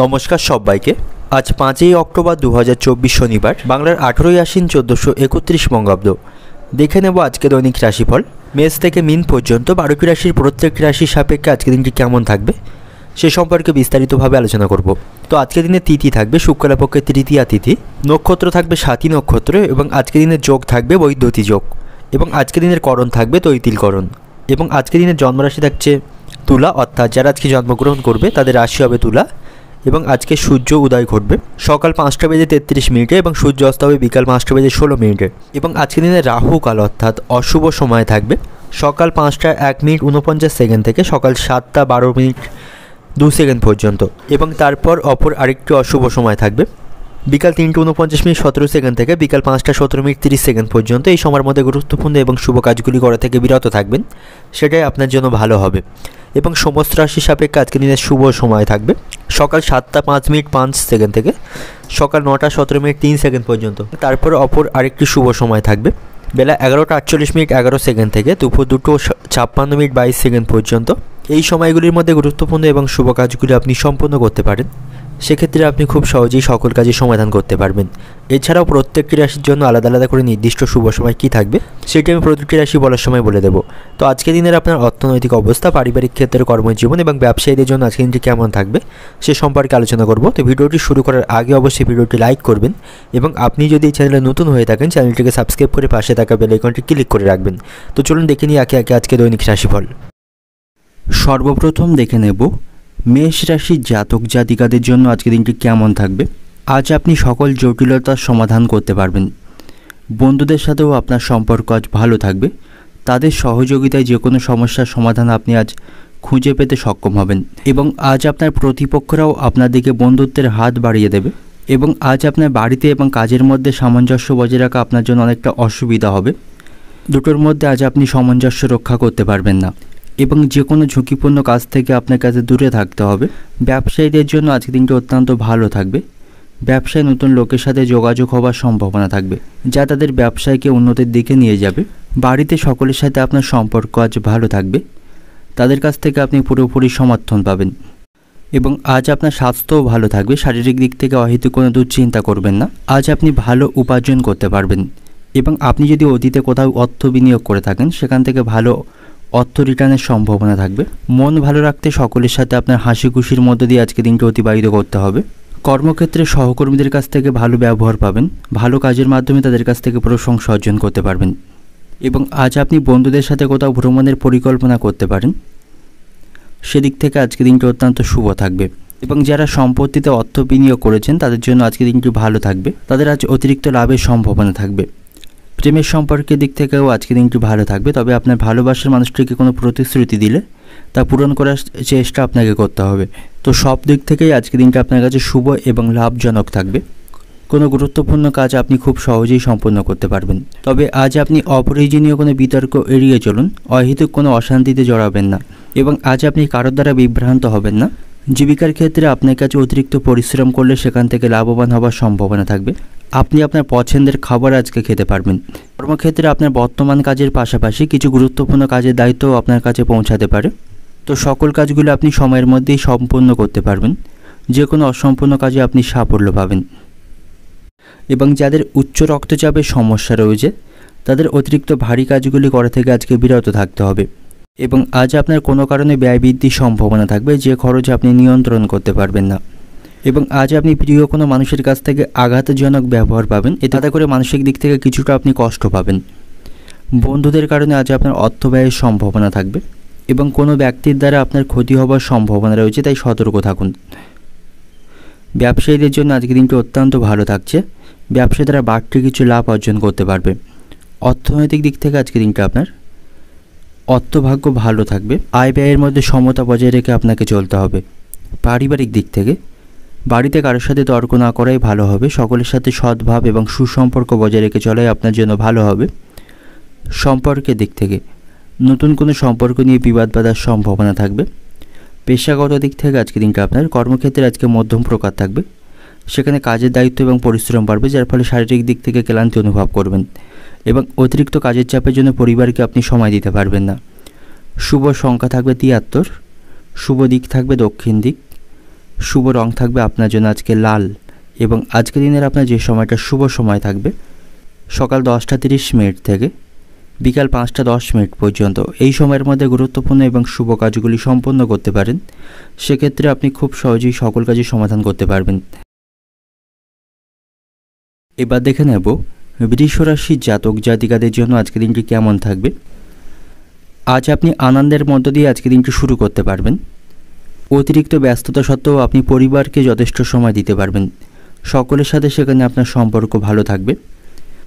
নমস্কার সবাইকে। আজ 5ই অক্টোবর 2024 শনিবার, বাংলার 18ই আশ্বিন 1431 বঙ্গাব্দ। দেখে নেব আজকে দৈনিক রাশিফল। মেষ থেকে মীন পর্যন্ত 12টি রাশির প্রত্যেকটি রাশির সাপেক্ষে আজকের দিনটি কেমন থাকবে সে সম্পর্কে বিস্তারিতভাবে আলোচনা করব। তো আজকের দিনে তিথি থাকবে শুক্লপক্ষের তৃতীয়া তিথি, নক্ষত্র থাকবে স্বাতী নক্ষত্র এবং আজকের দিনের যোগ থাকবে বৈদ্যুতি যোগ এবং আজকের দিনের করণ থাকবে তৈতিলকরণ এবং আজকের দিনের জন্মরাশি থাকছে তুলা, অর্থাৎ যারা আজকে জন্মগ্রহণ করবে তাদের রাশি হবে তুলা এবং আজকে সূর্য উদয় ঘটবে সকাল 5:33 এবং সূর্য অস্ত হবে বিকাল 5:16 এবং আজকের দিনে রাহু কাল অর্থাৎ অশুভ সময় থাকবে সকাল 5:01:49 থেকে সকাল 7:12:02 পর্যন্ত এবং তারপর অপর আরেকটি অশুভ সময় থাকবে বিকাল 3:49:17 থেকে বিকাল 5:17:30 পর্যন্ত। এই সময়ের মধ্যে গুরুত্বপূর্ণ এবং শুভ কাজগুলি করা থেকে বিরত থাকবেন, সেটাই আপনার জন্য ভালো হবে। এবং সমস্ত রাশি সাপেক্ষে আজকের দিনের শুভ সময় থাকবে সকাল 7:05:05 থেকে সকাল 9:17:03 পর্যন্ত। তারপর অপর আরেকটি শুভ সময় থাকবে বেলা 11:48:11 থেকে দুপুর 2:56:22 পর্যন্ত। এই সময়গুলির মধ্যে গুরুত্বপূর্ণ এবং শুভ কাজগুলি আপনি সম্পন্ন করতে পারেন, সেক্ষেত্রে আপনি খুব সহজেই সকল কাজের সমাধান করতে পারবেন। এছাড়াও প্রত্যেকটি রাশির জন্য আলাদা আলাদা করে নির্দিষ্ট শুভ সময় কী থাকবে সেটি আমি প্রতিটি রাশি বলার সময় বলে দেবো। তো আজকের দিনের আপনার অর্থনৈতিক অবস্থা, পারিবারিক ক্ষেত্রে, কর্মজীবন এবং ব্যবসায়ীদের জন্য আজকের দিনটি কেমন থাকবে সে সম্পর্কে আলোচনা করব। তো ভিডিওটি শুরু করার আগে অবশ্যই ভিডিওটি লাইক করবেন এবং আপনি যদি এই চ্যানেলে নতুন হয়ে থাকেন চ্যানেলটিকে সাবস্ক্রাইব করে পাশে থাকা বেল আইকনটি ক্লিক করে রাখবেন। তো চলুন দেখে নিই একে একে আজকে দৈনিক রাশিফল। সর্বপ্রথম দেখে নেব মেষ রাশির জাতক জাতিকাদের জন্য আজকের দিনটি কেমন থাকবে। আজ আপনি সকল জটিলতার সমাধান করতে পারবেন। বন্ধুদের সাথেও আপনার সম্পর্ক আজ ভালো থাকবে। তাদের সহযোগিতায় যে কোনো সমস্যার সমাধান আপনি আজ খুঁজে পেতে সক্ষম হবেন এবং আজ আপনার প্রতিপক্ষরাও আপনার দিকে বন্ধুত্বের হাত বাড়িয়ে দেবে এবং আজ আপনার বাড়িতে এবং কাজের মধ্যে সামঞ্জস্য বজায় রাখা আপনার জন্য অনেকটা অসুবিধা হবে। দুটোর মধ্যে আজ আপনি সামঞ্জস্য রক্ষা করতে পারবেন না এবং যে কোনো ঝুঁকিপূর্ণ কাজ থেকে আপনার কাছে দূরে থাকতে হবে। ব্যবসায়ীদের জন্য আজকের দিনটি অত্যন্ত ভালো থাকবে। ব্যবসায় নতুন লোকের সাথে যোগাযোগ হওয়ার সম্ভাবনা থাকবে যা তাদের ব্যবসায়কে উন্নতির দিকে নিয়ে যাবে। বাড়িতে সকলের সাথে আপনার সম্পর্ক আজ ভালো থাকবে, তাদের কাছ থেকে আপনি পুরোপুরি সমর্থন পাবেন এবং আজ আপনার স্বাস্থ্যও ভালো থাকবে। শারীরিক দিক থেকে অহেতুক কোনো দুশ্চিন্তা করবেন না। আজ আপনি ভালো উপার্জন করতে পারবেন এবং আপনি যদি অতীতে কোথাও অর্থ বিনিয়োগ করে থাকেন সেখান থেকে ভালো অর্থ রিটার্নের সম্ভাবনা থাকবে। মন ভালো রাখতে সকলের সাথে আপনার হাসি খুশির মধ্য দিয়ে আজকে দিনটি অতিবাহিত করতে হবে। কর্মক্ষেত্রে সহকর্মীদের কাছ থেকে ভালো ব্যবহার পাবেন, ভালো কাজের মাধ্যমে তাদের কাছ থেকে প্রশংসা অর্জন করতে পারবেন এবং আজ আপনি বন্ধুদের সাথে কোথাও ভ্রমণের পরিকল্পনা করতে পারেন, সেদিক থেকে আজকে দিনটি অত্যন্ত শুভ থাকবে এবং যারা সম্পত্তিতে অর্থ বিনিয়োগ করেছেন তাদের জন্য আজকে দিনটি ভালো থাকবে। তাদের আজ অতিরিক্ত লাভের সম্ভাবনা থাকবে। প্রেমের সম্পর্কের দিক থেকেও আজকে দিনটি ভালো থাকবে, তবে আপনার ভালোবাসার মানুষটিকে কোনো প্রতিশ্রুতি দিলে তা পূরণ করার চেষ্টা আপনাকে করতে হবে। তো সব দিক থেকেই আজকে দিনটা আপনার কাছে শুভ এবং লাভজনক থাকবে। কোনো গুরুত্বপূর্ণ কাজ আপনি খুব সহজেই সম্পন্ন করতে পারবেন, তবে আজ আপনি অপ্রয়োজনীয় কোনো বিতর্ক এড়িয়ে চলুন, অহেতুক কোনো অশান্তিতে জড়াবেন না এবং আজ আপনি কারোর দ্বারা বিভ্রান্ত হবেন না। জীবিকার ক্ষেত্রে আপনার কাছে অতিরিক্ত পরিশ্রম করলে সেখান থেকে লাভবান হওয়ার সম্ভাবনা থাকবে। আপনি আপনার পছন্দের খাবার আজকে খেতে পারবেন। কর্মক্ষেত্রে আপনার বর্তমান কাজের পাশাপাশি কিছু গুরুত্বপূর্ণ কাজের দায়িত্বও আপনার কাছে পৌঁছাতে পারে। তো সকল কাজগুলো আপনি সময়ের মধ্যেই সম্পূর্ণ করতে পারবেন। যে কোনো অসম্পূর্ণ কাজে আপনি সাফল্য পাবেন এবং যাদের উচ্চ রক্তচাপের সমস্যা রয়েছে তাদের অতিরিক্ত ভারী কাজগুলি করা থেকে আজকে বিরত থাকতে হবে এবং আজ আপনার কোনো কারণে ব্যয় বৃদ্ধির সম্ভাবনা থাকবে যে খরচ আপনি নিয়ন্ত্রণ করতে পারবেন না এবং আজ আপনি প্রিয় কোনো মানুষের কাছ থেকে আঘাতজনক ব্যবহার পাবেন, এতে করে মানসিক দিক থেকে কিছুটা আপনি কষ্ট পাবেন। বন্ধুদের কারণে আজ আপনার অর্থ ব্যয়ের সম্ভাবনা থাকবে এবং কোনো ব্যক্তির দ্বারা আপনার ক্ষতি হওয়ার সম্ভাবনা রয়েছে, তাই সতর্ক থাকুন। ব্যবসায়ীদের জন্য আজকের দিনটি অত্যন্ত ভালো থাকছে। ব্যবসা দ্বারা বাড়তি কিছু লাভ অর্জন করতে পারবে। অর্থনৈতিক দিক থেকে আজকের দিনটা আপনার অর্থভাগ্য ভালো থাকবে। আয় ব্যয়ের মধ্যে সমতা বজায় রেখে আপনাকে চলতে হবে। পারিবারিক দিক থেকে বাড়িতে কারোর সাথে তর্ক না করাই ভালো হবে। সকলের সাথে সদ্ভাব এবং সুসম্পর্ক বজায় রেখে চলাই আপনার জন্য ভালো হবে। সম্পর্কের দিক থেকে নতুন কোনো সম্পর্ক নিয়ে বিবাদ বাঁধার সম্ভাবনা থাকবে। পেশাগত দিক থেকে আজকে দিনটা আপনার কর্মক্ষেত্রে আজকে মধ্যম প্রকার থাকবে। সেখানে কাজের দায়িত্ব এবং পরিশ্রম বাড়বে, যার ফলে শারীরিক দিক থেকে ক্লান্তি অনুভব করবেন এবং অতিরিক্ত কাজের চাপের জন্য পরিবারকে আপনি সময় দিতে পারবেন না। শুভ সংখ্যা থাকবে 73, শুভ দিক থাকবে দক্ষিণ দিক, শুভ রং থাকবে আপনার জন্য আজকে লাল। এবং আজকের দিনের আপনার যে সময়টা শুভ সময় থাকবে সকাল 10টা 30 মিনিট থেকে বিকাল 5টা 10 মিনিট পর্যন্ত। এই সময়ের মধ্যে গুরুত্বপূর্ণ এবং শুভ কাজগুলি সম্পন্ন করতে পারেন। সেক্ষেত্রে আপনি খুব সহজেই সকল কাজের সমাধান করতে পারবেন। এবার দেখে নেব বৃষ রাশির জাতক জাতিকাদের জন্য আজকের দিনটি কেমন থাকবে। আজ আপনি আনন্দের মধ্য দিয়ে আজকের দিনটি শুরু করতে পারবেন। অতিরিক্ত ব্যস্ততা সত্ত্বেও আপনি পরিবারকে যথেষ্ট সময় দিতে পারবেন। সকলের সাথে সেখানে আপনার সম্পর্ক ভালো থাকবে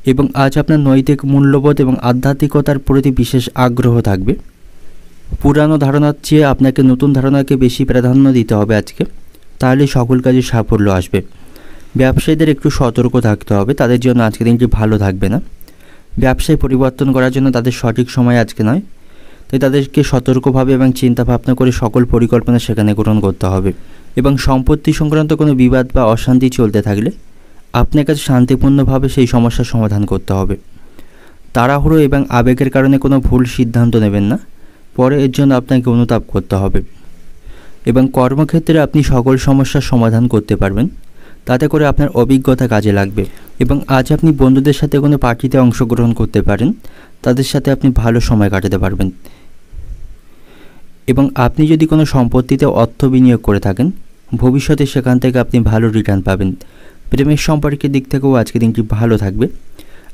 এবং আজ আপনার নৈতিক মূল্যবোধ এবং আধ্যাত্মিকতার প্রতি বিশেষ আগ্রহ থাকবে। পুরানো ধারণার চেয়ে আপনাকে নতুন ধারণাকে বেশি প্রাধান্য দিতে হবে আজকে, তাহলে সকল কাজে সাফল্য আসবে। ব্যবসায়ীদের একটু সতর্ক থাকতে হবে, তাদের জন্য আজকের দিনটি ভালো থাকবে না। ব্যবসায় পরিবর্তন করার জন্য তাদের সঠিক সময় আজকে নয়, তাই তাদেরকে সতর্কভাবে এবং চিন্তা ভাবনা করে সকল পরিকল্পনা সেখানে গ্রহণ করতে হবে। এবং সম্পত্তি সংক্রান্ত কোনো বিবাদ বা অশান্তি চলতে থাকলে আপনার কাছে শান্তিপূর্ণভাবে সেই সমস্যার সমাধান করতে হবে। তাড়াহুড়ো এবং আবেগের কারণে কোনো ভুল সিদ্ধান্ত নেবেন না, পরে এর জন্য আপনাকে অনুতাপ করতে হবে। এবং কর্মক্ষেত্রে আপনি সকল সমস্যার সমাধান করতে পারবেন, তাতে করে আপনার অভিজ্ঞতা কাজে লাগবে। এবং আজ আপনি বন্ধুদের সাথে কোনো পার্টিতে অংশগ্রহণ করতে পারেন, তাদের সাথে আপনি ভালো সময় কাটাতে পারবেন। এবং আপনি যদি কোনো সম্পত্তিতে অর্থ বিনিয়োগ করে থাকেন, ভবিষ্যতে সেখান থেকে আপনি ভালো রিটার্ন পাবেন। প্রেমের সম্পর্কের দিক থেকেও আজকে দিনটি ভালো থাকবে।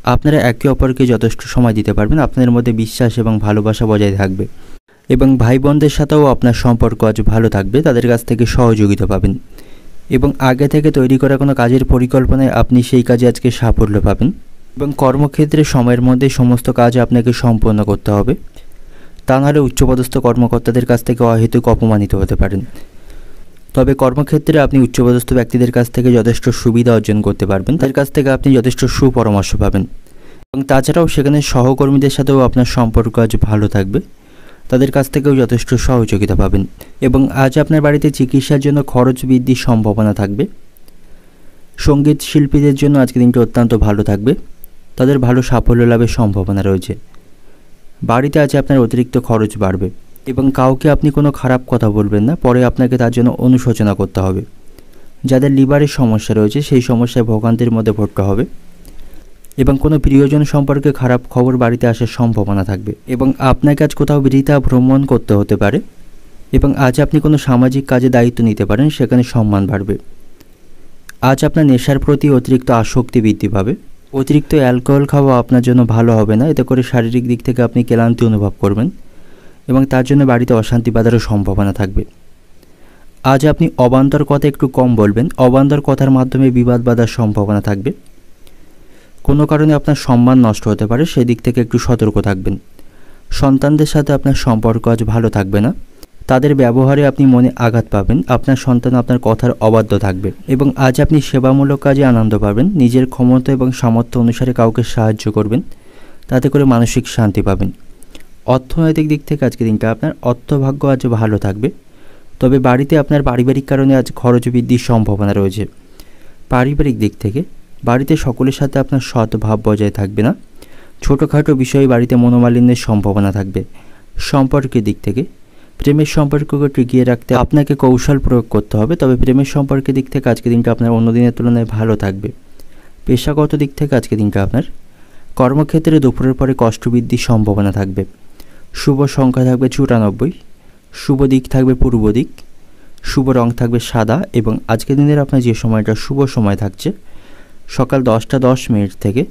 আপনারা একে অপরকে যথেষ্ট সময় দিতে পারবেন, আপনাদের মধ্যে বিশ্বাস এবং ভালোবাসা বজায় থাকবে। এবং ভাই বোনদের সাথেও আপনার সম্পর্ক আজ ভালো থাকবে, তাদের কাছ থেকে সহযোগিতা পাবেন। এবং আগে থেকে তৈরি করা কোনো কাজের পরিকল্পনায় আপনি সেই কাজে আজকে সাফল্য পাবেন। এবং কর্মক্ষেত্রে সময়ের মধ্যে সমস্ত কাজ আপনাকে সম্পন্ন করতে হবে, তা নাহলে উচ্চপদস্থ কর্মকর্তাদের কাছ থেকে অহেতুক অপমানিত হতে পারেন। তবে কর্মক্ষেত্রে আপনি উচ্চপদস্থ ব্যক্তিদের কাছ থেকে যথেষ্ট সুবিধা অর্জন করতে পারবেন, তাদের কাছ থেকে আপনি যথেষ্ট সুপরামর্শ পাবেন। এবং তাছাড়াও সেখানে সহকর্মীদের সাথেও আপনার সম্পর্ক আজ ভালো থাকবে, তাদের কাছ থেকেও যথেষ্ট সহযোগিতা পাবেন। এবং আজ আপনার বাড়িতে চিকিৎসার জন্য খরচ বৃদ্ধির সম্ভাবনা থাকবে। সঙ্গীত শিল্পীদের জন্য আজকের দিনটি অত্যন্ত ভালো থাকবে, তাদের ভালো সাফল্য লাভের সম্ভাবনা রয়েছে। বাড়িতে আজ আপনার অতিরিক্ত খরচ বাড়বে এবং কাউকে আপনি কোনো খারাপ কথা বলবেন না, পরে আপনাকে তার জন্য অনুশোচনা করতে হবে। যাদের লিভারের সমস্যা রয়েছে সেই সমস্যায় ভোগান্তির মধ্যে পড়তে হবে। এবং কোনো প্রিয়জন সম্পর্কে খারাপ খবর বাড়িতে আসার সম্ভাবনা থাকবে। এবং আপনাকে আজ কোথাও বৃথা ভ্রমণ করতে হতে পারে। এবং আজ আপনি কোনো সামাজিক কাজে দায়িত্ব নিতে পারেন, সেখানে সম্মান বাড়বে। আজ আপনার নেশার প্রতি অতিরিক্ত আসক্তি বৃদ্ধি পাবে। অতিরিক্ত অ্যালকোহল খাওয়া আপনার জন্য ভালো হবে না, এতে করে শারীরিক দিক থেকে আপনি ক্লান্তি অনুভব করবেন এবং তার জন্য বাড়িতে অশান্তি বাঁধারও সম্ভাবনা থাকবে। আজ আপনি অবান্তর কথা একটু কম বলবেন, অবান্তর কথার মাধ্যমে বিবাদ বাঁধার সম্ভাবনা থাকবে। কোনো কারণে আপনার সম্মান নষ্ট হতে পারে, সেই দিক থেকে একটু সতর্ক থাকবেন। সন্তানদের সাথে আপনার সম্পর্ক আজ ভালো থাকবে না, তাদের ব্যবহারে আপনি মনে আঘাত পাবেন। আপনার সন্তান আপনার কথার অবাধ্য থাকবে। এবং আজ আপনি সেবামূলক কাজে আনন্দ পাবেন, নিজের ক্ষমতা এবং সামর্থ্য অনুসারে কাউকে সাহায্য করবেন, তাতে করে মানসিক শান্তি পাবেন। অর্থনৈতিক দিক থেকে আজকে দিনটা আপনার অর্থভাগ্য আজ ভালো থাকবে, তবে বাড়িতে আপনার পারিবারিক কারণে আজ খরচ বৃদ্ধির সম্ভাবনা রয়েছে। পারিবারিক দিক থেকে বাড়িতে সকলের সাথে আপনার সৎ ভাব বজায় থাকবে না, ছোটোখাটো বিষয়ে বাড়িতে মনোমালিন্যের সম্ভাবনা থাকবে। সম্পর্কের দিক থেকে প্রেমের সম্পর্ককে টিকিয়ে রাখতে আপনাকে কৌশল প্রয়োগ করতে হবে, তবে প্রেমের সম্পর্কের দিক থেকে আজকে দিনটা আপনার অন্য দিনের তুলনায় ভালো থাকবে। পেশাগত দিক থেকে আজকে দিনটা আপনার কর্মক্ষেত্রে দুপুরের পরে কষ্ট বৃদ্ধির সম্ভাবনা থাকবে। শুভ সংখ্যা থাকবে 94, শুভ দিক থাকবে পূর্ব দিক, শুভ রং থাকবে সাদা। এবং আজকের দিনের আপনার যে সময়টা শুভ সময় থাকছে সকাল 10টা 10 মিনিট থেকে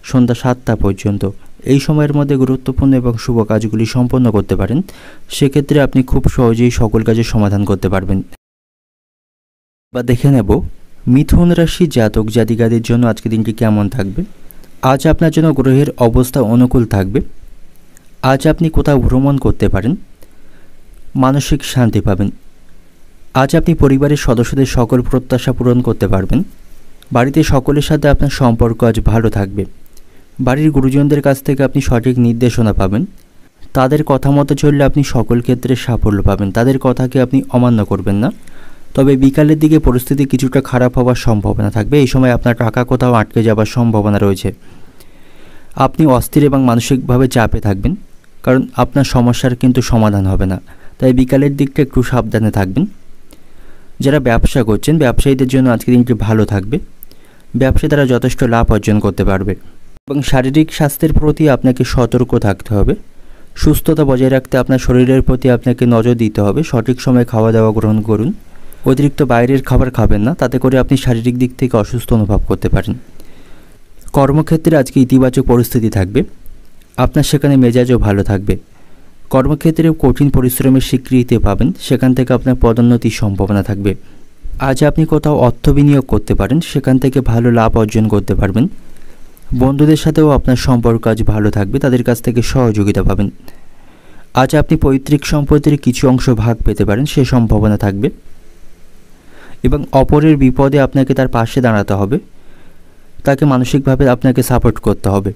সন্ধ্যা 7টা পর্যন্ত, এই সময়ের মধ্যে গুরুত্বপূর্ণ এবং শুভ কাজগুলি সম্পন্ন করতে পারেন। সেক্ষেত্রে আপনি খুব সহজেই সকল কাজের সমাধান করতে পারবেন। বা দেখে নেব মিথুন রাশি জাতক জাতিকাদের জন্য আজকের দিনটি কেমন থাকবে। আজ আপনার জন্য গ্রহের অবস্থা অনুকূল থাকবে। আজ আপনি কোথাও ভ্রমণ করতে পারেন, মানসিক শান্তি পাবেন। আজ আপনি পরিবারের সদস্যদের সকল প্রত্যাশা পূরণ করতে পারবেন। বাড়িতে সকলের সাথে আপনার সম্পর্ক আজ ভালো থাকবে। বাড়ির গুরুজনদের কাছ থেকে আপনি সঠিক নির্দেশনা পাবেন। তাদের কথা মতো চললে আপনি সকল ক্ষেত্রে সাফল্য পাবেন, তাদের কথাকে আপনি অমান্য করবেন না। তবে বিকালের দিকে পরিস্থিতি কিছুটা খারাপ হওয়ার সম্ভাবনা থাকবে, এই সময় আপনার টাকা কোথাও আটকে যাওয়ার সম্ভাবনা রয়েছে। আপনি অস্থির এবং মানসিকভাবে চাপে থাকবেন, কারণ আপনার সমস্যার কিন্তু সমাধান হবে না, তাই বিকালের দিকটা একটু সাবধানে থাকবেন। যারা ব্যবসা করছেন ব্যবসায়ীদের জন্য আজকের দিনটি ভালো থাকবে। ব্যবসায় তারা যথেষ্ট লাভ অর্জন করতে পারবে এবং শারীরিক স্বাস্থ্যের প্রতি আপনাকে সতর্ক থাকতে হবে। সুস্থতা বজায় রাখতে আপনার শরীরের প্রতি আপনাকে নজর দিতে হবে। সঠিক সময়ে খাওয়া দাওয়া গ্রহণ করুন। অতিরিক্ত বাইরের খাবার খাবেন না, তাতে করে আপনি শারীরিক দিক থেকে অসুস্থ অনুভব করতে পারেন। কর্মক্ষেত্রে আজকে ইতিবাচক পরিস্থিতি থাকবে। আপনার সেখানে মেজাজও ভালো থাকবে। কর্মক্ষেত্রে কঠিন পরিশ্রমের স্বীকৃতি পাবেন, সেখান থেকে আপনার পদোন্নতির সম্ভাবনা থাকবে। আজ আপনি কোথাও অর্থ বিনিয়োগ করতে পারেন, সেখান থেকে ভালো লাভ অর্জন করতে পারবেন। বন্ধুদের সাথেও আপনার সম্পর্ক আজ ভালো থাকবে, তাদের কাছ থেকে সহযোগিতা পাবেন। আজ আপনি পৈতৃক সম্পত্তির কিছু অংশ ভাগ পেতে পারেন, সে সম্ভাবনা থাকবে এবং অপরের বিপদে আপনাকে তার পাশে দাঁড়াতে হবে। তাকে মানসিকভাবে আপনাকে সাপোর্ট করতে হবে।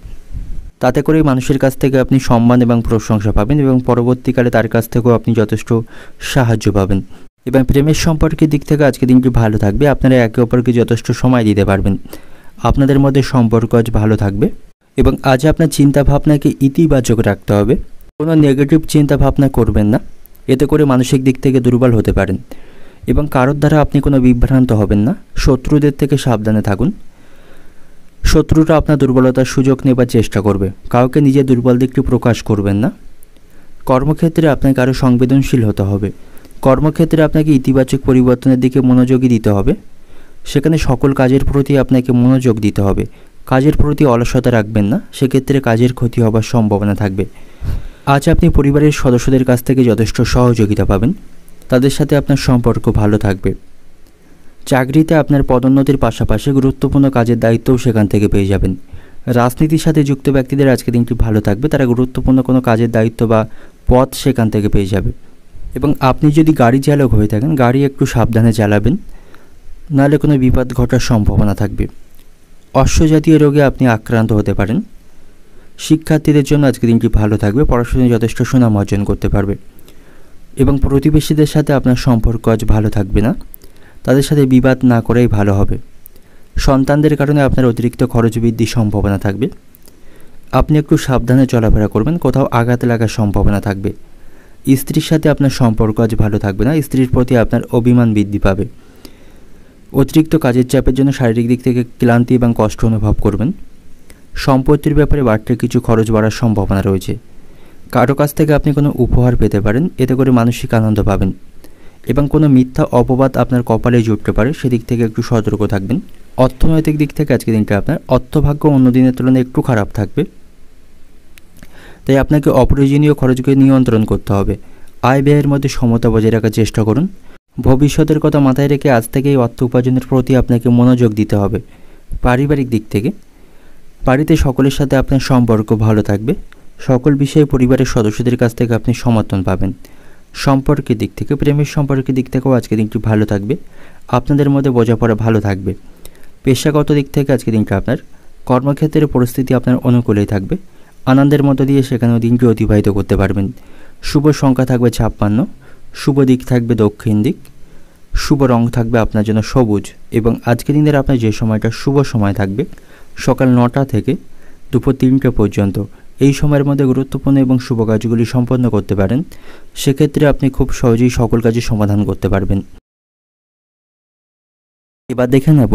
তাতে করে মানুষের কাছ থেকে আপনি সম্মান এবং প্রশংসা পাবেন এবং পরবর্তীকালে তার কাছ থেকেও আপনি যথেষ্ট সাহায্য পাবেন। এবং প্রেমের সম্পর্কের দিক থেকে আজকে দিনটি ভালো থাকবে। আপনারা একে অপরকে যথেষ্ট সময় দিতে পারবেন। আপনাদের মধ্যে সম্পর্ক আজ ভালো থাকবে এবং আজ আপনার চিন্তাভাবনাকে ইতিবাচক রাখতে হবে। কোনো নেগেটিভ চিন্তাভাবনা করবেন না, এতে করে মানসিক দিক থেকে দুর্বল হতে পারেন এবং কারোর দ্বারা আপনি কোনো বিভ্রান্ত হবেন না। শত্রুদের থেকে সাবধানে থাকুন। শত্রুরা আপনার দুর্বলতার সুযোগ নেবার চেষ্টা করবে। কাউকে নিজের দুর্বল দিকটি প্রকাশ করবেন না। কর্মক্ষেত্রে আপনাকে আরও সংবেদনশীল হতে হবে। কর্মক্ষেত্রে আপনাকে ইতিবাচক পরিবর্তনের দিকে মনোযোগী দিতে হবে। সেখানে সকল কাজের প্রতি আপনাকে মনোযোগ দিতে হবে। কাজের প্রতি অলসতা রাখবেন না, সেক্ষেত্রে কাজের ক্ষতি হবার সম্ভাবনা থাকবে। আজ আপনি পরিবারের সদস্যদের কাছ থেকে যথেষ্ট সহযোগিতা পাবেন। তাদের সাথে আপনার সম্পর্ক ভালো থাকবে। চাকরিতে আপনার পদোন্নতির পাশাপাশি গুরুত্বপূর্ণ কাজের দায়িত্বও সেখান থেকে পেয়ে যাবেন। রাজনীতির সাথে যুক্ত ব্যক্তিদের আজকে দিনটি ভালো থাকবে। তারা গুরুত্বপূর্ণ কোনো কাজের দায়িত্ব বা পদ সেখান থেকে পেয়ে যাবে। এবং আপনি যদি গাড়ি চালক হয়ে থাকেন, গাড়ি একটু সাবধানে চালাবেন, নাহলে কোনো বিপদ ঘটার সম্ভাবনা থাকবে। অশ্বজাতীয় রোগে আপনি আক্রান্ত হতে পারেন। শিক্ষার্থীদের জন্য আজকে দিনটি ভালো থাকবে। পড়াশোনায় যথেষ্ট সুনাম অর্জন করতে পারবে এবং প্রতিবেশীদের সাথে আপনার সম্পর্ক আজ ভালো থাকবে না। তাদের সাথে বিবাদ না করাই ভালো হবে। সন্তানদের কারণে আপনার অতিরিক্ত খরচ বৃদ্ধির সম্ভাবনা থাকবে। আপনি একটু সাবধানে চলাফেরা করবেন, কোথাও আঘাত লাগার সম্ভাবনা থাকবে। স্ত্রীর সাথে আপনার সম্পর্ক আজ ভালো থাকবে না। স্ত্রীর প্রতি আপনার অভিমান বৃদ্ধি পাবে। অতিরিক্ত কাজের চাপের জন্য শারীরিক দিক থেকে ক্লান্তি এবং কষ্ট অনুভব করবেন। সম্পত্তির ব্যাপারে বাড়তি কিছু খরচ বাড়ার সম্ভাবনা রয়েছে। কারো কাছ থেকে আপনি কোনো উপহার পেতে পারেন, এতে করে মানসিক আনন্দ পাবেন এবং কোনো মিথ্যা অপবাদ আপনার কপালে জুটতে পারে, সেদিক থেকে একটু সতর্ক থাকবেন। অর্থনৈতিক দিক থেকে আজকে দিনটা আপনার অর্থভাগ্য অন্য দিনের তুলনায় একটু খারাপ থাকবে, তাই আপনাকে অপ্রয়োজনীয় খরচকে নিয়ন্ত্রণ করতে হবে। আয় ব্যয়ের মধ্যে সমতা বজায় রাখার চেষ্টা করুন। ভবিষ্যতের কথা মাথায় রেখে আজ থেকেই অর্থ উপার্জনের প্রতি আপনাকে মনোযোগ দিতে হবে। পারিবারিক দিক থেকে বাড়িতে সকলের সাথে আপনার সম্পর্ক ভালো থাকবে। সকল বিষয়ে পরিবারের সদস্যদের কাছ থেকে আপনি সমর্থন পাবেন। সম্পর্কের দিক থেকে, প্রেমের সম্পর্কের দিক থেকেও আজকে দিনটি ভালো থাকবে। আপনাদের মধ্যে বোঝাপড়া ভালো থাকবে। পেশাগত দিক থেকে আজকে দিনটা আপনার কর্মক্ষেত্রের পরিস্থিতি আপনার অনুকূলেই থাকবে। আনন্দের মধ্য দিয়ে সেখানেও দিনটি অতিবাহিত করতে পারবেন। শুভ সংখ্যা থাকবে 56, শুভ দিক থাকবে দক্ষিণ দিক, শুভ রং থাকবে আপনার জন্য সবুজ এবং আজকের দিনের আপনার যে সময়টা শুভ সময় থাকবে সকাল 9টা থেকে দুপুর 3টে পর্যন্ত। এই সময়ের মধ্যে গুরুত্বপূর্ণ এবং শুভ কাজগুলি সম্পন্ন করতে পারেন। সেক্ষেত্রে আপনি খুব সহজেই সকল কাজের সমাধান করতে পারবেন। এবার দেখে নেব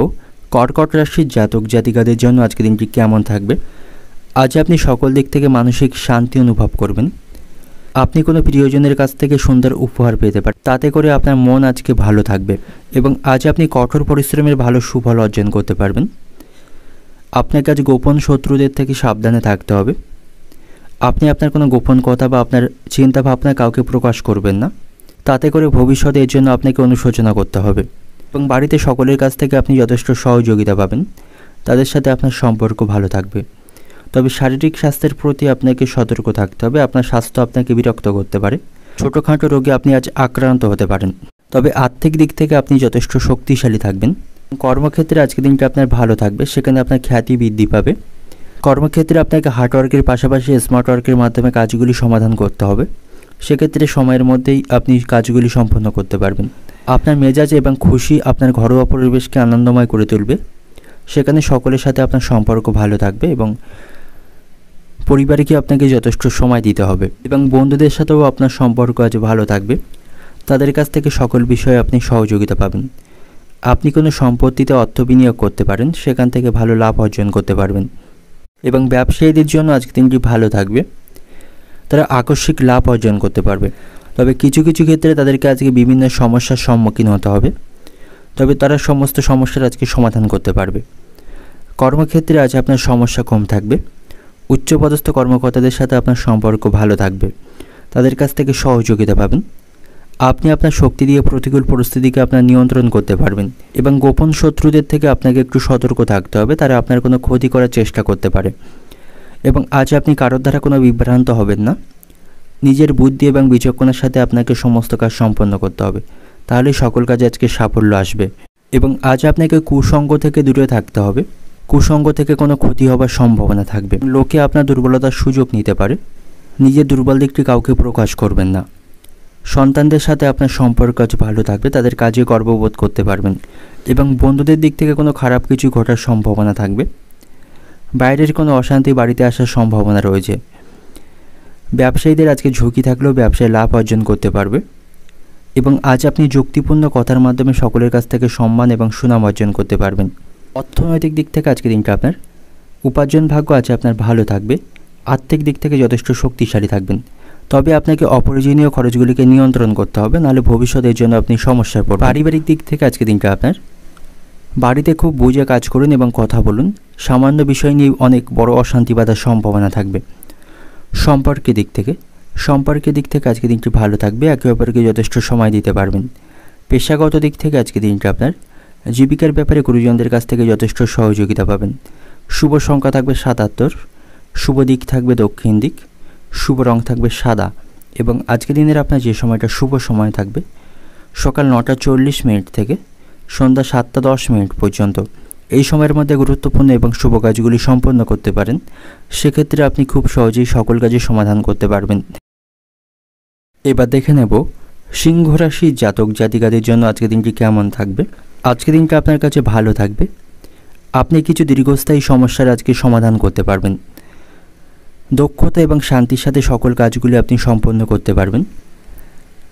কর্কট রাশির জাতক জাতিকাদের জন্য আজকের দিনটি কেমন থাকবে। আজ আপনি সকল দিক থেকে মানসিক শান্তি অনুভব করবেন। আপনি কোনো প্রিয়জনের কাছ থেকে সুন্দর উপহার পেতে পারেন, তাতে করে আপনার মন আজকে ভালো থাকবে এবং আজ আপনি কঠোর পরিশ্রমের ভালো সুফল অর্জন করতে পারবেন। আপনাকে আজ গোপন শত্রুদের থেকে সাবধানে থাকতে হবে। আপনি আপনার কোনো গোপন কথা বা আপনার চিন্তা ভাবনা কাউকে প্রকাশ করবেন না, তাতে করে ভবিষ্যতে এর জন্য আপনাকে অনুশোচনা করতে হবে এবং বাড়িতে সকলের কাছ থেকে আপনি যথেষ্ট সহযোগিতা পাবেন। তাদের সাথে আপনার সম্পর্ক ভালো থাকবে। তবে শারীরিক স্বাস্থ্যের প্রতি আপনাকে সতর্ক থাকতে হবে। আপনার স্বাস্থ্য আপনাকে বিরক্ত করতে পারে। ছোটোখাটো রোগে আপনি আজ আক্রান্ত হতে পারেন। তবে আর্থিক দিক থেকে আপনি যথেষ্ট শক্তিশালী থাকবেন। কর্মক্ষেত্রে আজকের দিনটা আপনার ভালো থাকবে, সেখানে আপনার খ্যাতি বৃদ্ধি পাবে। কর্মক্ষেত্রে আপনাকে হার্ডওয়ার্কের পাশাপাশি স্মার্ট ওয়ার্কের মাধ্যমে কাজগুলি সমাধান করতে হবে। সেক্ষেত্রে সময়ের মধ্যেই আপনি কাজগুলি সম্পন্ন করতে পারবেন। আপনার মেজাজ এবং খুশি আপনার ঘরোয়া পরিবেশকে আনন্দময় করে তুলবে। সেখানে সকলের সাথে আপনার সম্পর্ক ভালো থাকবে এবং পরিবারকে আপনাকে যথেষ্ট সময় দিতে হবে এবং বন্ধুদের সাথেও আপনার সম্পর্ক আজ ভালো থাকবে। তাদের কাছ থেকে সকল বিষয়ে আপনি সহযোগিতা পাবেন। আপনি কোনো সম্পত্তিতে অর্থ বিনিয়োগ করতে পারেন, সেখান থেকে ভালো লাভ অর্জন করতে পারবেন। এবং ব্যবসায়ীদের জন্য আজকে দিনটি ভালো থাকবে, তারা আকস্মিক লাভ অর্জন করতে পারবে। তবে কিছু কিছু ক্ষেত্রে তাদেরকে আজকে বিভিন্ন সমস্যার সম্মুখীন হতে হবে, তবে তারা সমস্ত সমস্যার আজকে সমাধান করতে পারবে। কর্মক্ষেত্রে আজ আপনার সমস্যা কম থাকবে। উচ্চপদস্থ কর্মকর্তাদের সাথে আপনার সম্পর্ক ভালো থাকবে, তাদের কাছ থেকে সহযোগিতা পাবেন। আপনি আপনার শক্তি দিয়ে প্রতিকূল পরিস্থিতিকে আপনার নিয়ন্ত্রণ করতে পারবেন। এবং গোপন শত্রুদের থেকে আপনাকে একটু সতর্ক থাকতে হবে, তারা আপনার কোনো ক্ষতি করার চেষ্টা করতে পারে। এবং আজ আপনি কারোর দ্বারা কোনো বিভ্রান্ত হবেন না। নিজের বুদ্ধি এবং বিচক্ষণের সাথে আপনাকে সমস্ত কাজ সম্পন্ন করতে হবে, তাহলে সকল কাজে আজকে সাফল্য আসবে। এবং আজ আপনাকে কুসঙ্গ থেকে দূরে থাকতে হবে। কুসঙ্গ থেকে কোনো ক্ষতি হবার সম্ভাবনা থাকবে। লোকে আপনার দুর্বলতার সুযোগ নিতে পারে, নিজের দুর্বল দিকটি কাউকে প্রকাশ করবেন না। সন্তানদের সাথে আপনার সম্পর্ক আজ ভালো থাকবে, তাদের কাজে গর্ববোধ করতে পারবেন। এবং বন্ধুদের দিক থেকে কোনো খারাপ কিছু ঘটার সম্ভাবনা থাকবে। বাইরের কোনো অশান্তি বাড়িতে আসার সম্ভাবনা রয়েছে। ব্যবসায়ীদের আজকে ঝুঁকি থাকলেও ব্যবসায় লাভ অর্জন করতে পারবে। এবং আজ আপনি যুক্তিপূর্ণ কথার মাধ্যমে সকলের কাছ থেকে সম্মান এবং সুনাম অর্জন করতে পারবেন। অর্থনৈতিক দিক থেকে আজকে দিনটা আপনার উপার্জন ভাগ্য আজ আপনার ভালো থাকবে। আর্থিক দিক থেকে যথেষ্ট শক্তিশালী থাকবেন। তবে আপনাকে অপ্রয়োজনীয় খরচগুলিকে নিয়ন্ত্রণ করতে হবে, নাহলে ভবিষ্যতের জন্য আপনি সমস্যায় পড়বেন। পারিবারিক দিক থেকে আজকে দিনটা আপনার বাড়িতে খুব বুঝে কাজ করুন এবং কথা বলুন। সামান্য বিষয় নিয়ে অনেক বড় অশান্তি বাঁধার সম্ভাবনা থাকবে। সম্পর্কের দিক থেকে আজকে দিনটি ভালো থাকবে, একে অপরকে যথেষ্ট সময় দিতে পারবেন। পেশাগত দিক থেকে আজকে দিনটা আপনার জীবিকার ব্যাপারে গুরুজনদের কাছ থেকে যথেষ্ট সহযোগিতা পাবেন। শুভ সংখ্যা থাকবে ৭৭, শুভ দিক থাকবে দক্ষিণ দিক, শুভ রং থাকবে সাদা। এবং আজকে দিনের আপনার যে সময়টা শুভ সময় থাকবে সকাল ৯টা ৪০ থেকে সন্ধ্যা ৭টা ১০ পর্যন্ত। এই সময়ের মধ্যে গুরুত্বপূর্ণ এবং শুভ কাজগুলি সম্পন্ন করতে পারেন। সেক্ষেত্রে আপনি খুব সহজেই সকল কাজের সমাধান করতে পারবেন। এবার দেখে নেব সিংহ রাশির জাতক জাতিকাদের জন্য আজকে দিনটি কেমন থাকবে। আজকে দিনটা আপনার কাছে ভালো থাকবে। আপনি কিছু দীর্ঘস্থায়ী সমস্যার আজকে সমাধান করতে পারবেন। দক্ষতা এবং শান্তির সাথে সকল কাজগুলি আপনি সম্পন্ন করতে পারবেন।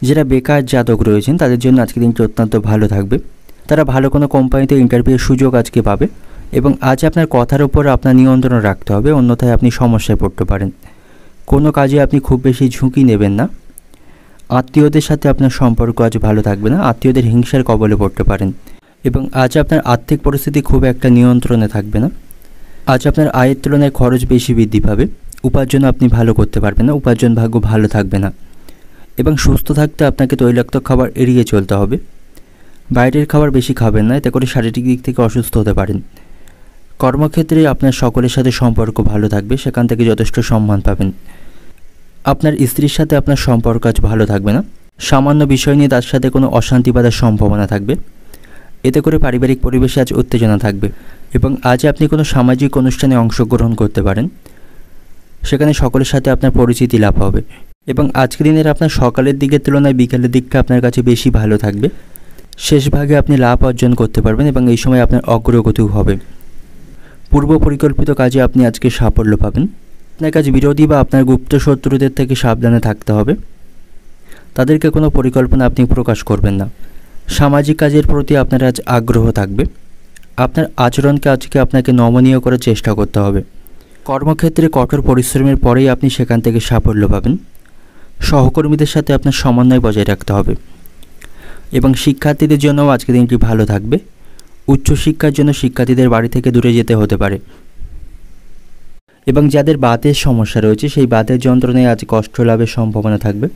যারা বেকার জাতক রয়েছেন তাদের জন্য আজকে দিনটি অত্যন্ত ভালো থাকবে। তারা ভালো কোনো কোম্পানিতে ইন্টারভিউয়ের সুযোগ আজকে পাবে। এবং আজ আপনার কথার উপর আপনার নিয়ন্ত্রণ রাখতে হবে, অন্যথায় আপনি সমস্যায় পড়তে পারেন। কোনো কাজে আপনি খুব বেশি ঝুঁকি নেবেন না। আত্মীয়দের সাথে আপনার সম্পর্ক আজ ভালো থাকবে না, আত্মীয়দের হিংসার কবলে পড়তে পারেন। এবং আজ আপনার আর্থিক পরিস্থিতি খুব একটা নিয়ন্ত্রণে থাকবে না। আজ আপনার আয়ের তুলনায় খরচ বেশি বৃদ্ধি পাবে। উপার্জন আপনি ভালো করতে পারবেন না, উপার্জন ভাগ্য ভালো থাকবে না। এবং সুস্থ থাকতে আপনাকে তৈলাক্ত খাবার এড়িয়ে চলতে হবে। বাইরের খাবার বেশি খাবেন না, এতে করে শারীরিক দিক থেকে অসুস্থ হতে পারেন। কর্মক্ষেত্রে আপনার সকলের সাথে সম্পর্ক ভালো থাকবে, সেখান থেকে যথেষ্ট সম্মান পাবেন। আপনার স্ত্রীর সাথে আপনার সম্পর্ক আজ ভালো থাকবে না। সামান্য বিষয় নিয়ে তার সাথে কোনো অশান্তি বাঁধার সম্ভাবনা থাকবে। এতে করে পারিবারিক পরিবেশে আজ উত্তেজনা থাকবে। এবং আজ আপনি কোনো সামাজিক অনুষ্ঠানে অংশগ্রহণ করতে পারেন, সেখানে সকলের সাথে আপনার পরিচিতি লাভ হবে। এবং আজকের দিনের আপনার সকালের দিকের তুলনায় বিকালের দিকটা আপনার কাছে বেশি ভালো থাকবে। শেষ ভাগে আপনি লাভ অর্জন করতে পারবেন এবং এই সময় আপনার অগ্রগতিও হবে। পূর্ব পরিকল্পিত কাজে আপনি আজকে সাফল্য পাবেন। আপনার কাছে বিরোধী বা আপনার গুপ্ত শত্রুদের থেকে সাবধানে থাকতে হবে। তাদেরকে কোনো পরিকল্পনা আপনি প্রকাশ করবেন না। সামাজিক কাজের প্রতি আপনার আজ আগ্রহ থাকবে। আপনার আচরণকে আজকে আপনাকে নমনীয় করার চেষ্টা করতে হবে। কর্মক্ষেত্রে কঠোর পরিশ্রমের পরেই আপনি সেখান থেকে সাফল্য পাবেন। সহকর্মীদের সাথে আপনার সমন্বয় বজায় রাখতে হবে। এবং শিক্ষার্থীদের জন্যও আজকের দিনটি ভালো থাকবে। উচ্চশিক্ষার জন্য শিক্ষার্থীদের বাড়ি থেকে দূরে যেতে হতে পারে। এবং যাদের বাতের সমস্যা রয়েছে সেই বাতের যন্ত্রণায় আজ কষ্ট লাভের সম্ভাবনা থাকবে।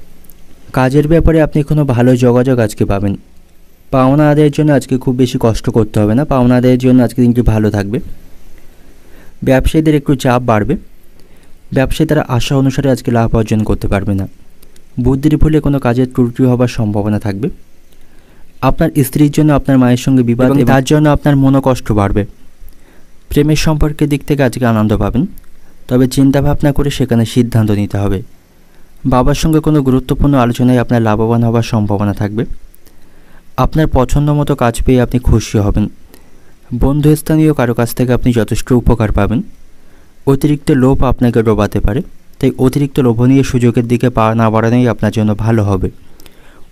কাজের ব্যাপারে আপনি কোনো ভালো যোগাযোগ আজকে পাবেন। পাওনা আদায়ের জন্য আজকে খুব বেশি কষ্ট করতে হবে না, পাওনা আদায়ের জন্য আজকে দিনটি ভালো থাকবে। ব্যবসায়ীদের একটু চাপ বাড়বে। ব্যবসায়ী তারা আশা অনুসারে আজকে লাভ অর্জন করতে পারবে না। বুদ্ধির ভুলে কোনো কাজের ত্রুটি হবার সম্ভাবনা থাকবে। আপনার স্ত্রীর জন্য আপনার মায়ের সঙ্গে বিবাদ এবং তার জন্য আপনার মনোকষ্ট বাড়বে। প্রেমের সম্পর্কের দিক থেকে আজকে আনন্দ পাবেন, তবে চিন্তাভাবনা করে সেখানে সিদ্ধান্ত নিতে হবে। বাবার সঙ্গে কোনো গুরুত্বপূর্ণ আলোচনায় আপনার লাভবান হওয়ার সম্ভাবনা থাকবে। আপনার পছন্দ মতো কাজ পেয়ে আপনি খুশি হবেন। বন্ধুস্থানীয় কারো কাছ থেকে আপনি যথেষ্ট উপকার পাবেন। অতিরিক্ত লোভ আপনাকে ডোবাতে পারে, তাই অতিরিক্ত লোভনীয় সুযোগের দিকে পা না বাড়ানোই আপনার জন্য ভালো হবে।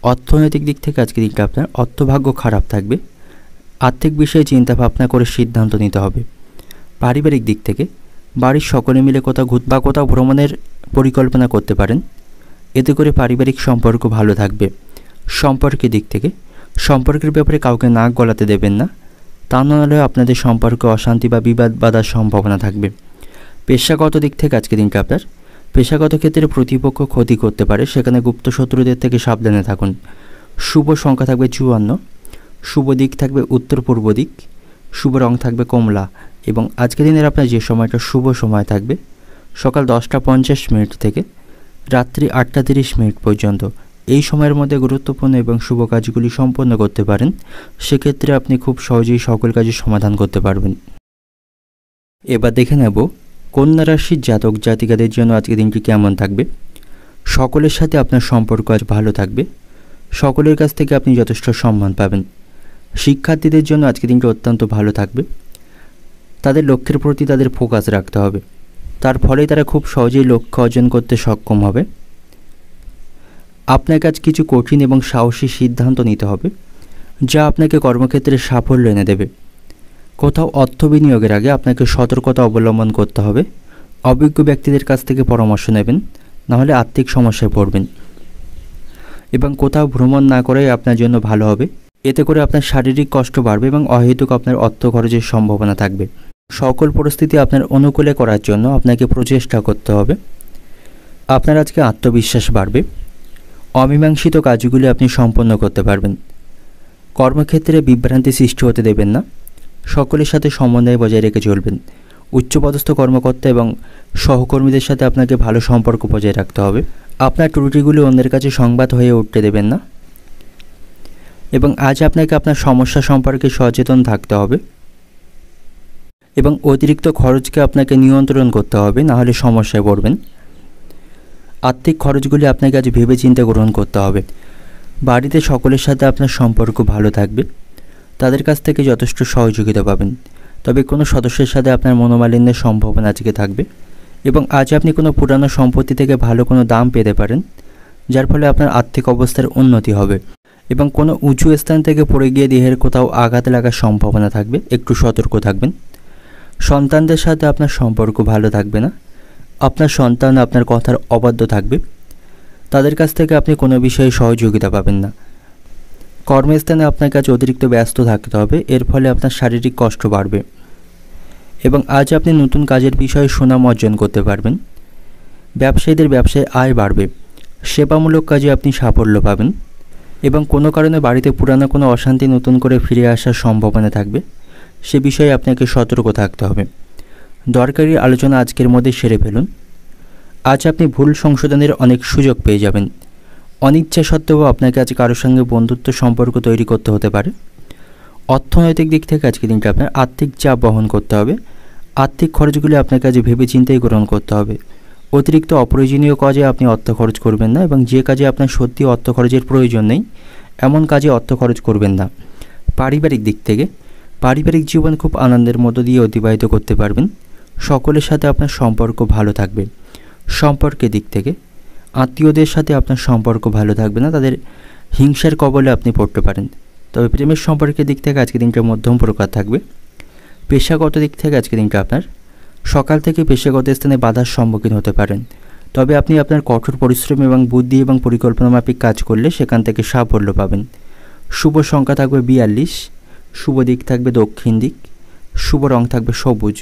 অর্থনৈতিক দিক থেকে আজকের দিনটা আপনার অর্থভাগ্য খারাপ থাকবে। আর্থিক বিষয়ে চিন্তা ভাবনা করে সিদ্ধান্ত নিতে হবে। পারিবারিক দিক থেকে বাড়ির সকলে মিলে কোথাও ভ্রমণের পরিকল্পনা করতে পারেন। এতে করে পারিবারিক সম্পর্ক ভালো থাকবে। সম্পর্কের দিক থেকে সম্পর্কের ব্যাপারে কাউকে নাক গলাতে দেবেন না, তা নাহলে আপনাদের সম্পর্কে অশান্তি বা বিবাদ বাঁধার সম্ভাবনা থাকবে। পেশাগত দিক থেকে আজকের দিনটা আপনার পেশাগত ক্ষেত্রে প্রতিপক্ষ ক্ষতি করতে পারে, সেখানে গুপ্ত শত্রুদের থেকে সাবধানে থাকুন। শুভ সংখ্যা থাকবে 54, শুভ দিক থাকবে উত্তর পূর্ব দিক, শুভ রং থাকবে কমলা এবং আজকের দিনের আপনার যে সময়টা শুভ সময় থাকবে সকাল 10:50 থেকে রাত্রি 8:30 পর্যন্ত। এই সময়ের মধ্যে গুরুত্বপূর্ণ এবং শুভ কাজগুলি সম্পন্ন করতে পারেন। সেক্ষেত্রে আপনি খুব সহজেই সকল কাজের সমাধান করতে পারবেন। এবার দেখে নেব কন্যা রাশির জাতক জাতিকাদের জন্য আজকের দিনটি কেমন থাকবে। সকলের সাথে আপনার সম্পর্ক আজ ভালো থাকবে। সকলের কাছ থেকে আপনি যথেষ্ট সম্মান পাবেন। শিক্ষার্থীদের জন্য আজকের দিনটি অত্যন্ত ভালো থাকবে। তাদের লক্ষ্যের প্রতি তাদের ফোকাস রাখতে হবে, তার ফলে তারা খুব সহজেই লক্ষ্য অর্জন করতে সক্ষম হবে। আপনাকে আজ কিছু কঠিন এবং সাহসী সিদ্ধান্ত নিতে হবে, যা আপনাকে কর্মক্ষেত্রে সাফল্য এনে দেবে। কোথাও অর্থ বিনিয়োগের আগে আপনাকে সতর্কতা অবলম্বন করতে হবে। অভিজ্ঞ ব্যক্তিদের কাছ থেকে পরামর্শ নেবেন, নাহলে আর্থিক সমস্যায় পড়বেন। এবং কোথাও ভ্রমণ না করাই আপনার জন্য ভালো হবে। এতে করে আপনার শারীরিক কষ্ট বাড়বে এবং অহেতুক আপনার অর্থ খরচের সম্ভাবনা থাকবে। সকল পরিস্থিতি আপনার অনুকূলে করার জন্য আপনাকে প্রচেষ্টা করতে হবে। আপনার আজকে আত্মবিশ্বাস বাড়বে। অমীমাংসিত কাজগুলি আপনি সম্পন্ন করতে পারবেন। কর্মক্ষেত্রে বিভ্রান্তি সৃষ্টি হতে দেবেন না। সকলের সাথে সমন্বয় বজায় রেখে চলবেন। উচ্চপদস্থ কর্মকর্তা এবং সহকর্মীদের সাথে আপনাকে ভালো সম্পর্ক বজায় রাখতে হবে। আপনার ত্রুটিগুলি অন্যের কাছে সংবাদ হয়ে উঠতে দেবেন না। এবং আজ আপনাকে আপনার সমস্যা সম্পর্কে সচেতন থাকতে হবে এবং অতিরিক্ত খরচকে আপনাকে নিয়ন্ত্রণ করতে হবে, নাহলে সমস্যায় পড়বেন। আর্থিক খরচগুলি আপনাকে আজ ভেবেচিন্তে গ্রহণ করতে হবে। বাড়িতে সকলের সাথে আপনার সম্পর্ক ভালো থাকবে। তাদের কাছ থেকে যথেষ্ট সহযোগিতা পাবেন। তবে কোনো সদস্যের সাথে আপনার মনোমালিন্যের সম্ভাবনা আজকে থাকবে এবং আজ আপনি কোনো পুরানো সম্পত্তি থেকে ভালো কোনো দাম পেতে পারেন, যার ফলে আপনার আর্থিক অবস্থার উন্নতি হবে। এবং কোনো উঁচু স্থান থেকে পড়ে গিয়ে দেহের কোথাও আঘাত লাগার সম্ভাবনা থাকবে, একটু সতর্ক থাকবেন। সন্তানদের সাথে আপনার সম্পর্ক ভালো থাকবে না। আপনার সন্তান আপনার কথার অবাধ্য থাকবে। তাদের কাছ থেকে আপনি কোনো বিষয়ে সহযোগিতা পাবেন না। কর্মস্থানে আপনার কাছে অতিরিক্ত ব্যস্ত থাকতে হবে, এর ফলে আপনার শারীরিক কষ্ট বাড়বে। এবং আজ আপনি নতুন কাজের বিষয়ে সুনাম অর্জন করতে পারবেন। ব্যবসায়ীদের ব্যবসায় আয় বাড়বে। সেবামূলক কাজে আপনি সাফল্য পাবেন এবং কোনো কারণে বাড়িতে পুরানো কোনো অশান্তি নতুন করে ফিরে আসার সম্ভাবনা থাকবে, সে বিষয়ে আপনাকে সতর্ক থাকতে হবে। দরকারি আলোচনা আজকের মধ্যে সেরে ফেলুন। আজ আপনি ভুল সংশোধনের অনেক সুযোগ পেয়ে যাবেন। অনিচ্ছা সত্ত্বেও আপনাকে আজ কারোর সঙ্গে বন্ধুত্ব সম্পর্ক তৈরি করতে হতে পারে। অর্থনৈতিক দিক থেকে আজকের দিনটা আপনার আর্থিক চাপ বহন করতে হবে। আর্থিক খরচগুলি আপনাকে আজ ভেবেচিন্তেই গ্রহণ করতে হবে। অতিরিক্ত অপ্রয়োজনীয় কাজে আপনি অর্থ খরচ করবেন না এবং যে কাজে আপনার সত্যি অর্থ খরচের প্রয়োজন নেই এমন কাজে অর্থ খরচ করবেন না। পারিবারিক দিক থেকে পারিবারিক জীবন খুব আনন্দের মধ্য দিয়ে অতিবাহিত করতে পারবেন। সকলের সাথে আপনার সম্পর্ক ভালো থাকবে। সম্পর্কের দিক থেকে আত্মীয়দের সাথে আপনার সম্পর্ক ভালো থাকবে না, তাদের হিংসার কবলে আপনি পড়তে পারেন। তবে প্রেমের সম্পর্কের দিক থেকে আজকের দিনটা মধ্যম প্রকার থাকবে। পেশাগত দিক থেকে আজকের দিনটা আপনার সকাল থেকে পেশাগত স্থানে বাধার সম্মুখীন হতে পারেন। তবে আপনি আপনার কঠোর পরিশ্রম এবং বুদ্ধি এবং পরিকল্পনা মাফিক কাজ করলে সেখান থেকে সাফল্য পাবেন। শুভ সংখ্যা থাকবে 42, শুভ দিক থাকবে দক্ষিণ দিক, শুভ রং থাকবে সবুজ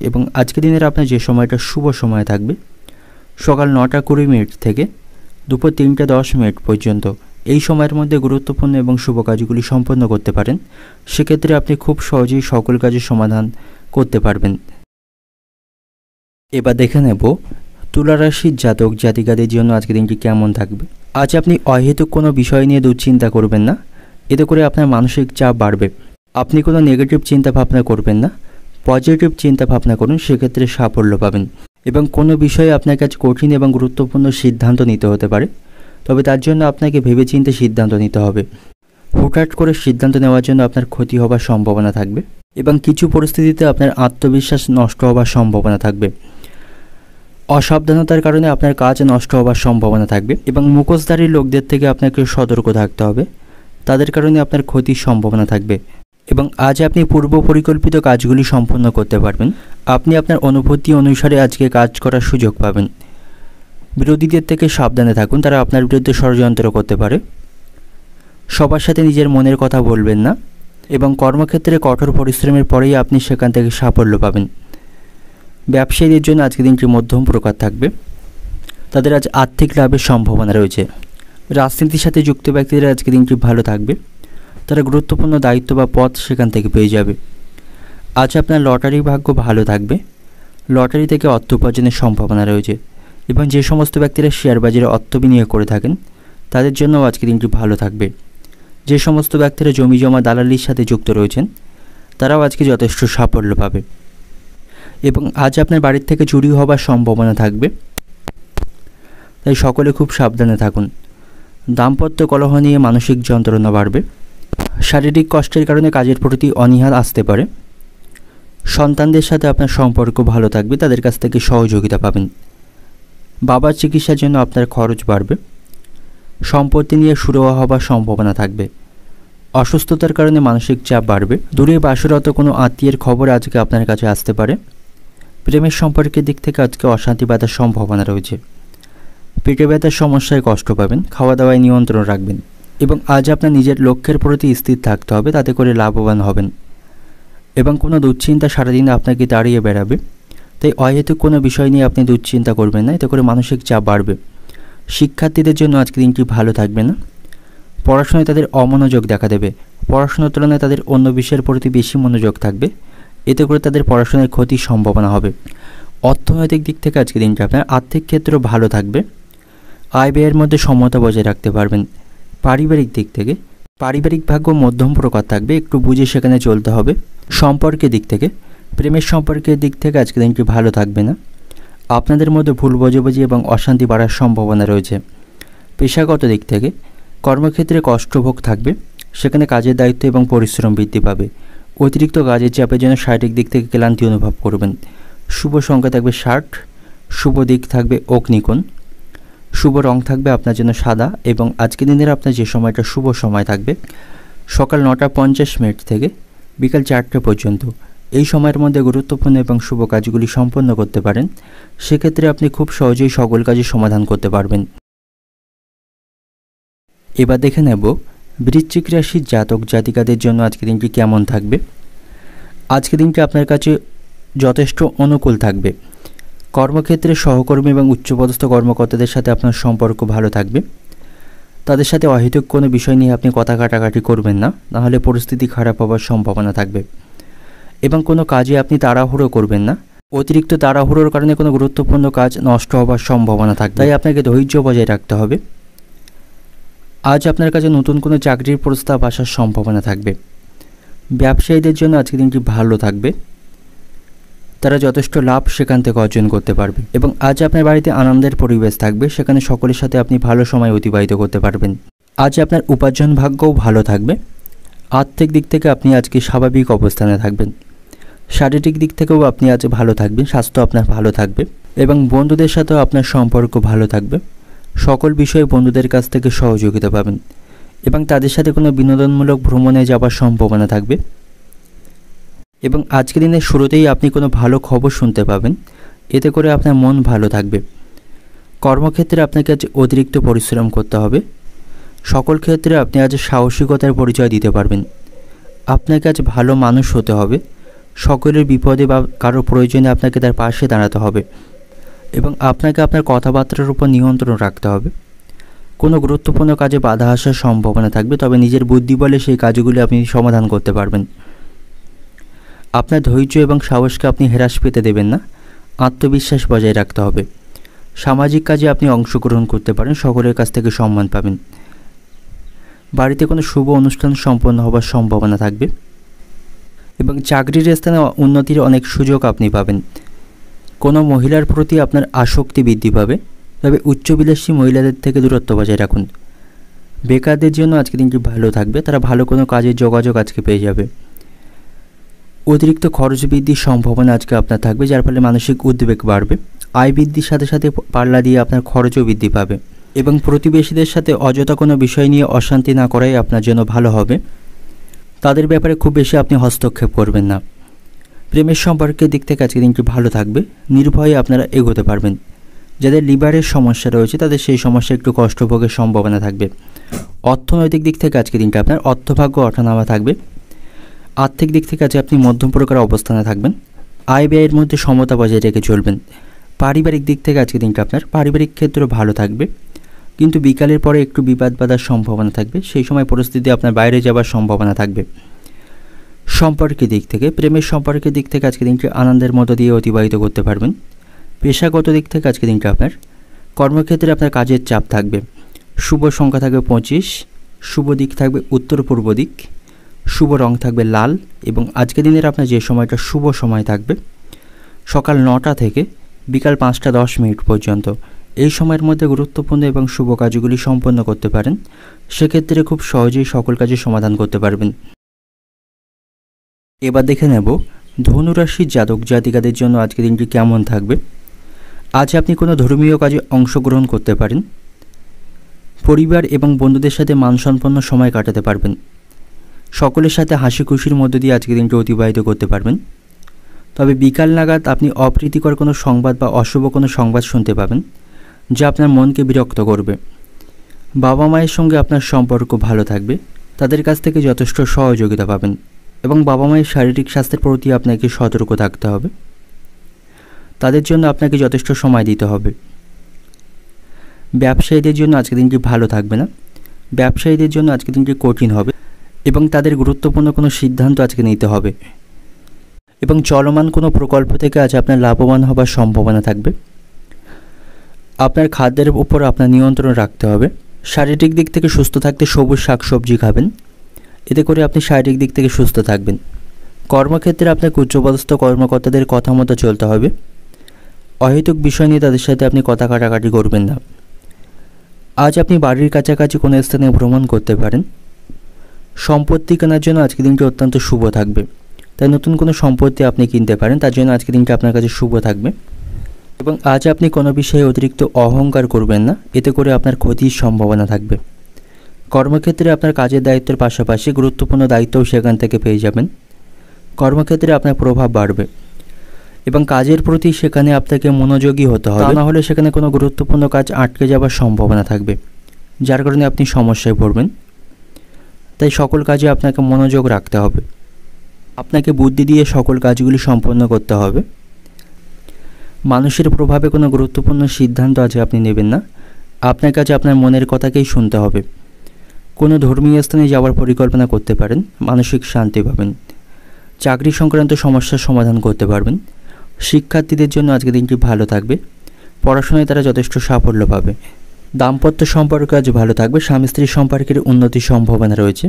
এবং আজকের দিনের আপনার যে সময়টা শুভ সময় থাকবে সকাল 9:20 থেকে দুপুর 3:10 পর্যন্ত। এই সময়ের মধ্যে গুরুত্বপূর্ণ এবং শুভ কাজগুলি সম্পন্ন করতে পারেন। সেক্ষেত্রে আপনি খুব সহজেই সকল কাজের সমাধান করতে পারবেন। এবার দেখে নেব তুলা রাশির জাতক জাতিকাদের জন্য আজকের দিনটি কেমন থাকবে। আজ আপনি অহেতুক কোনো বিষয় নিয়ে দুশ্চিন্তা করবেন না, এতে করে আপনার মানসিক চাপ বাড়বে। আপনি কোনো নেগেটিভ চিন্তা ভাবনা করবেন না, পজিটিভ চিন্তা ভাবনা করুন, সেক্ষেত্রে সাফল্য পাবেন। এবং কোনো বিষয়ে আপনার কাছে কঠিন এবং গুরুত্বপূর্ণ সিদ্ধান্ত নিতে হতে পারে, তবে তার জন্য আপনাকে ভেবেচিন্তে সিদ্ধান্ত নিতে হবে। হুটহাট করে সিদ্ধান্ত নেওয়ার জন্য আপনার ক্ষতি হবার সম্ভাবনা থাকবে এবং কিছু পরিস্থিতিতে আপনার আত্মবিশ্বাস নষ্ট হবার সম্ভাবনা থাকবে। অসাবধানতার কারণে আপনার কাজ নষ্ট হওয়ার সম্ভাবনা থাকবে এবং মুখোশধারী লোকদের থেকে আপনাকে সতর্ক থাকতে হবে, তাদের কারণে আপনার ক্ষতির সম্ভাবনা থাকবে। এবং আজ আপনি পূর্ব পরিকল্পিত কাজগুলি সম্পন্ন করতে পারবেন। আপনি আপনার অনুভূতি অনুসারে আজকে কাজ করার সুযোগ পাবেন। বিরোধীদের থেকে সাবধানে থাকুন, তারা আপনার বিরুদ্ধে ষড়যন্ত্র করতে পারে। সবার সাথে নিজের মনের কথা বলবেন না এবং কর্মক্ষেত্রে কঠোর পরিশ্রমের পরেই আপনি সেখান থেকে সাফল্য পাবেন। ব্যবসায়ীদের জন্য আজকের দিনটি মধ্যম প্রকার থাকবে, তাদের আজ আর্থিক লাভের সম্ভাবনা রয়েছে। রাজনীতির সাথে যুক্ত ব্যক্তিদের আজকের দিনটি ভালো থাকবে, তারা গুরুত্বপূর্ণ দায়িত্ব বা পদ সেখান থেকে পেয়ে যাবে। আজ আপনার লটারি ভাগ্য ভালো থাকবে, লটারি থেকে অর্থ উপার্জনের সম্ভাবনা রয়েছে এবং যে সমস্ত ব্যক্তিরা শেয়ার বাজারে অর্থ বিনিয়োগ করে থাকেন তাদের জন্যও আজকের দিনটি ভালো থাকবে। যে সমস্ত ব্যক্তিরা জমি জমা দালালির সাথে যুক্ত রয়েছেন তারাও আজকে যথেষ্ট সাফল্য পাবে এবং আজ আপনার বাড়ির থেকে চুরি হবার সম্ভাবনা থাকবে, তাই সকলে খুব সাবধানে থাকুন। দাম্পত্য কলহ নিয়ে মানসিক যন্ত্রণা বাড়বে, শারীরিক কষ্টের কারণে কাজের প্রতি অনীহা আসতে পারে। সন্তানদের সাথে আপনার সম্পর্ক ভালো থাকবে, তাদের কাছ থেকে সহযোগিতা পাবেন। বাবার চিকিৎসার জন্য আপনার খরচ বাড়বে, সম্পত্তি নিয়ে সুরাহা হবার সম্ভাবনা থাকবে। অসুস্থতার কারণে মানসিক চাপ বাড়বে। দূরে বাসরত কোনো আত্মীয়ের খবর আজকে আপনার কাছে আসতে পারে। প্রেমের সম্পর্কের দিক থেকে আজকে অশান্তি বাঁধার সম্ভাবনা রয়েছে। পেটে ব্যথার সমস্যায় কষ্ট পাবেন, খাওয়া দাওয়ায় নিয়ন্ত্রণ রাখবেন এবং আজ আপনার নিজের লক্ষ্যের প্রতি স্থির থাকতে হবে, তাতে করে লাভবান হবেন। এবং কোনো দুশ্চিন্তা সারাদিন আপনাকে দাঁড়িয়ে বেড়াবে, তাই অহেতুক কোনো বিষয় নিয়ে আপনি দুশ্চিন্তা করবেন না, এতে করে মানসিক চাপ বাড়বে। শিক্ষার্থীদের জন্য আজকে দিনটি ভালো থাকবে না, পড়াশোনায় তাদের অমনোযোগ দেখা দেবে। পড়াশোনার তুলনায় তাদের অন্য বিষয়ের প্রতি বেশি মনোযোগ থাকবে, এতে করে তাদের পড়াশোনায় ক্ষতির সম্ভাবনা হবে। অর্থনৈতিক দিক থেকে আজকে দিনটা আপনার আর্থিক ক্ষেত্র ভালো থাকবে, আয় ব্যয়ের মধ্যে সমতা বজায় রাখতে পারবেন। পারিবারিক দিক থেকে পারিবারিক ভাগ্য মধ্যম প্রকার থাকবে, একটু বুঝে সেখানে চলতে হবে। সম্পর্কের দিক থেকে প্রেমের সম্পর্কের দিক থেকে আজকে দিনটি ভালো থাকবে না, আপনাদের মধ্যে ভুল বোঝাবুঝি এবং অশান্তি বাড়ার সম্ভাবনা রয়েছে। পেশাগত দিক থেকে কর্মক্ষেত্রে কষ্টভোগ থাকবে, সেখানে কাজের দায়িত্ব এবং পরিশ্রম বৃদ্ধি পাবে। অতিরিক্ত কাজের চাপের জন্য শারীরিক দিক থেকে ক্লান্তি অনুভব করবেন। শুভ সংখ্যা থাকবে 60, শুভ দিক থাকবে অগ্নিকোণ, শুভ রং থাকবে আপনার জন্য সাদা এবং আজকের দিনের আপনার যে সময়টা শুভ সময় থাকবে সকাল 9:50 থেকে বিকাল 4টে পর্যন্ত। এই সময়ের মধ্যে গুরুত্বপূর্ণ এবং শুভ কাজগুলি সম্পন্ন করতে পারেন, সেক্ষেত্রে আপনি খুব সহজেই সকল কাজের সমাধান করতে পারবেন। এবার দেখে নেব বৃশ্চিক রাশির জাতক জাতিকাদের জন্য আজকের দিনটি কেমন থাকবে। আজকের দিনটি আপনার কাছে যথেষ্ট অনুকূল থাকবে। কর্মক্ষেত্রে সহকর্মী এবং উচ্চপদস্থ কর্মকর্তাদের সাথে আপনার সম্পর্ক ভালো থাকবে, তাদের সাথে অহেতুক কোনো বিষয় নিয়ে আপনি কথা কাটাকাটি করবেন না, নাহলে পরিস্থিতি খারাপ হওয়ার সম্ভাবনা থাকবে। এবং কোনো কাজে আপনি তাড়াহুড়ো করবেন না, অতিরিক্ত তাড়াহুড়োর কারণে কোনো গুরুত্বপূর্ণ কাজ নষ্ট হওয়ার সম্ভাবনা থাকবে, তাই আপনাকে ধৈর্য বজায় রাখতে হবে। আজ আপনার কাছে নতুন কোনো চাকরির প্রস্তাব আসার সম্ভাবনা থাকবে। ব্যবসায়ীদের জন্য আজকের দিনটি ভালো থাকবে, তারা যথেষ্ট লাভ সেখান থেকে অর্জন করতে পারবে এবং আজ আপনার বাড়িতে আনন্দের পরিবেশ থাকবে, সেখানে সকলের সাথে আপনি ভালো সময় অতিবাহিত করতে পারবেন। আজ আপনার উপার্জন ভাগ্যও ভালো থাকবে, আর্থিক দিক থেকে আপনি আজকে স্বাভাবিক অবস্থানে থাকবেন। শারীরিক দিক থেকেও আপনি আজ ভালো থাকবেন, স্বাস্থ্য আপনার ভালো থাকবে এবং বন্ধুদের সাথেও আপনার সম্পর্ক ভালো থাকবে। সকল বিষয়ে বন্ধুদের কাছ থেকে সহযোগিতা পাবেন এবং তাদের সাথে কোনো বিনোদনমূলক ভ্রমণে যাওয়ার সম্ভাবনা থাকবে এবং আজকের দিনের শুরুতেই আপনি কোনো ভালো খবর শুনতে পাবেন, এতে করে আপনার মন ভালো থাকবে। কর্মক্ষেত্রে আপনাকে আজ অতিরিক্ত পরিশ্রম করতে হবে, সকল ক্ষেত্রে আপনি আজ সাহসিকতার পরিচয় দিতে পারবেন। আপনাকে আজ ভালো মানুষ হতে হবে, সকলের বিপদে বা কারো প্রয়োজনে আপনাকে তার পাশে দাঁড়াতে হবে এবং আপনাকে আপনার কথাবার্তার উপর নিয়ন্ত্রণ রাখতে হবে। কোনো গুরুত্বপূর্ণ কাজে বাধা আসার সম্ভাবনা থাকবে, তবে নিজের বুদ্ধি বলে সেই কাজগুলি আপনি সমাধান করতে পারবেন। আপনার ধৈর্য এবং সাহসকে আপনি হ্রাস পেতে দেবেন না, আত্মবিশ্বাস বজায় রাখতে হবে। সামাজিক কাজে আপনি অংশগ্রহণ করতে পারেন, সকলের কাছ থেকে সম্মান পাবেন। বাড়িতে কোনো শুভ অনুষ্ঠান সম্পন্ন হবার সম্ভাবনা থাকবে এবং চাকরির স্থানে উন্নতির অনেক সুযোগ আপনি পাবেন। কোনো মহিলার প্রতি আপনার আসক্তি বৃদ্ধি পাবে, তবে উচ্চবিলাসী মহিলাদের থেকে দূরত্ব বজায় রাখুন। বেকারদের জন্য আজকে দিনটি ভালো থাকবে, তারা ভালো কোনো কাজের যোগাযোগ আজকে পেয়ে যাবে। অতিরিক্ত খরচ বৃদ্ধির সম্ভাবনা আজকে আপনার থাকবে, যার ফলে মানসিক উদ্বেগ বাড়বে। আয় বৃদ্ধির সাথে সাথে পাল্লা দিয়ে আপনার খরচও বৃদ্ধি পাবে এবং প্রতিবেশীদের সাথে অযথা কোনো বিষয় নিয়ে অশান্তি না করাই আপনার জন্য ভালো হবে। তাদের ব্যাপারে খুব বেশি আপনি হস্তক্ষেপ করবেন না। প্রেমের সম্পর্কের দিক থেকে আজকে দিনটি ভালো থাকবে, নির্ভয়ে আপনারা এগোতে পারবেন। যাদের লিভারের সমস্যা রয়েছে তাদের সেই সমস্যা একটু কষ্টভোগের সম্ভাবনা থাকবে। অর্থনৈতিক দিক থেকে আজকে দিনটা আপনার অর্থভাগ্য ওঠানামা থাকবে। আর্থিক দিক থেকে আজকে আপনি মধ্যম প্রকার অবস্থানে থাকবেন। আয় ব্যয়ের মধ্যে সমতা বজায় রেখে চলবেন। পারিবারিক দিক থেকে আজকে দিনটা আপনার পারিবারিক ক্ষেত্র ভালো থাকবে, কিন্তু বিকালের পরে একটু বিবাদ বাঁধার সম্ভাবনা থাকবে। সেই সময় পরিস্থিতি আপনার বাইরে যাওয়ার সম্ভাবনা থাকবে। সম্পর্কের দিক থেকে প্রেমের সম্পর্কের দিক থেকে আজকে দিনটি আনন্দের মধ্য দিয়ে অতিবাহিত করতে পারবেন। পেশাগত দিক থেকে আজকে দিনটা আপনার কর্মক্ষেত্রে আপনার কাজের চাপ থাকবে। শুভ সংখ্যা থাকবে 25, শুভ দিক থাকবে উত্তর পূর্ব দিক, শুভ রং থাকবে লাল এবং আজকের দিনের আপনার যে সময়টা শুভ সময় থাকবে সকাল 9টা থেকে বিকাল 5টা 10 মিনিট পর্যন্ত। এই সময়ের মধ্যে গুরুত্বপূর্ণ এবং শুভ কাজগুলি সম্পন্ন করতে পারেন। সেক্ষেত্রে খুব সহজেই সকল কাজের সমাধান করতে পারবেন। এবার দেখে নেব ধনুরাশির জাতক জাতিকাদের জন্য আজকের দিনটি কেমন থাকবে। আজ আপনি কোনো ধর্মীয় কাজে অংশগ্রহণ করতে পারেন। পরিবার এবং বন্ধুদের সাথে মানসম্পন্ন সময় কাটাতে পারবেন। সকলের সাথে হাসি খুশির মধ্য দিয়ে আজকের দিনটি অতিবাহিত করতে পারবেন। তবে বিকাল নাগাদ আপনি অপ্রীতিকর কোনো সংবাদ বা অশুভ কোনো সংবাদ শুনতে পাবেন, যা আপনার মনকে বিরক্ত করবে। বাবা মায়ের সঙ্গে আপনার সম্পর্ক ভালো থাকবে, তাদের কাছ থেকে যথেষ্ট সহযোগিতা পাবেন এবং বাবা মায়ের শারীরিক স্বাস্থ্যের প্রতি আপনাকে সতর্ক থাকতে হবে। তাদের জন্য আপনাকে যথেষ্ট সময় দিতে হবে। ব্যবসায়ীদের জন্য আজকের দিনটি ভালো থাকবে না। ব্যবসায়ীদের জন্য আজকের দিনটি কঠিন হবে এবং তাদের গুরুত্বপূর্ণ কোনো সিদ্ধান্ত আজকে নিতে হবে এবং চলমান কোনো প্রকল্প থেকে আজ আপনার লাভবান হবার সম্ভাবনা থাকবে। আপনার খাদ্যের উপর আপনার নিয়ন্ত্রণ রাখতে হবে। শারীরিক দিক থেকে সুস্থ থাকতে সবুজ শাকসবজি খাবেন, এতে করে আপনি শারীরিক দিক থেকে সুস্থ থাকবেন। কর্মক্ষেত্রে আপনাকে উচ্চপদস্থ কর্মকর্তাদের কথা মতো চলতে হবে। অহেতুক বিষয় নিয়ে তাদের সাথে আপনি কথা কাটাকাটি করবেন না। আজ আপনি বাড়ির কাছাকাছি কোনো স্থানে ভ্রমণ করতে পারেন। সম্পত্তি কেনার জন্য আজকের দিনটি অত্যন্ত শুভ থাকবে, তাই নতুন কোনো সম্পত্তি আপনি কিনতে পারেন, তার জন্য আজকের দিনটি আপনার কাছে শুভ থাকবে। এবং আজ আপনি কোনো বিষয়ে অতিরিক্ত অহংকার করবেন না, এতে করে আপনার ক্ষতির সম্ভাবনা থাকবে। কর্মক্ষেত্রে আপনার কাজের দায়িত্বের পাশাপাশি গুরুত্বপূর্ণ দায়িত্বও সেখান থেকে পেয়ে যাবেন। কর্মক্ষেত্রে আপনার প্রভাব বাড়বে এবং কাজের প্রতি সেখানে আপনাকে মনোযোগী হতে হবে, না হলে সেখানে কোনো গুরুত্বপূর্ণ কাজ আটকে যাওয়ার সম্ভাবনা থাকবে, যার কারণে আপনি সমস্যায় পড়বেন। তাই সকল কাজে আপনাকে মনোযোগ রাখতে হবে। আপনাকে বুদ্ধি দিয়ে সকল কাজগুলি সম্পন্ন করতে হবে। মানুষের প্রভাবে কোনো গুরুত্বপূর্ণ সিদ্ধান্ত আজ আপনি নেবেন না। আপনার কাছে আপনার মনের কথাকেই শুনতে হবে। কোনো ধর্মীয় স্থানে যাওয়ার পরিকল্পনা করতে পারেন, মানসিক শান্তি পাবেন। চাকরি সংক্রান্ত সমস্যার সমাধান করতে পারবেন। শিক্ষার্থীদের জন্য আজকের দিনটি ভালো থাকবে, পড়াশোনায় তারা যথেষ্ট সাফল্য পাবে। দাম্পত্য সম্পর্ক আজ ভালো থাকবে, স্বামী স্ত্রীর সম্পর্কের উন্নতির সম্ভাবনা রয়েছে।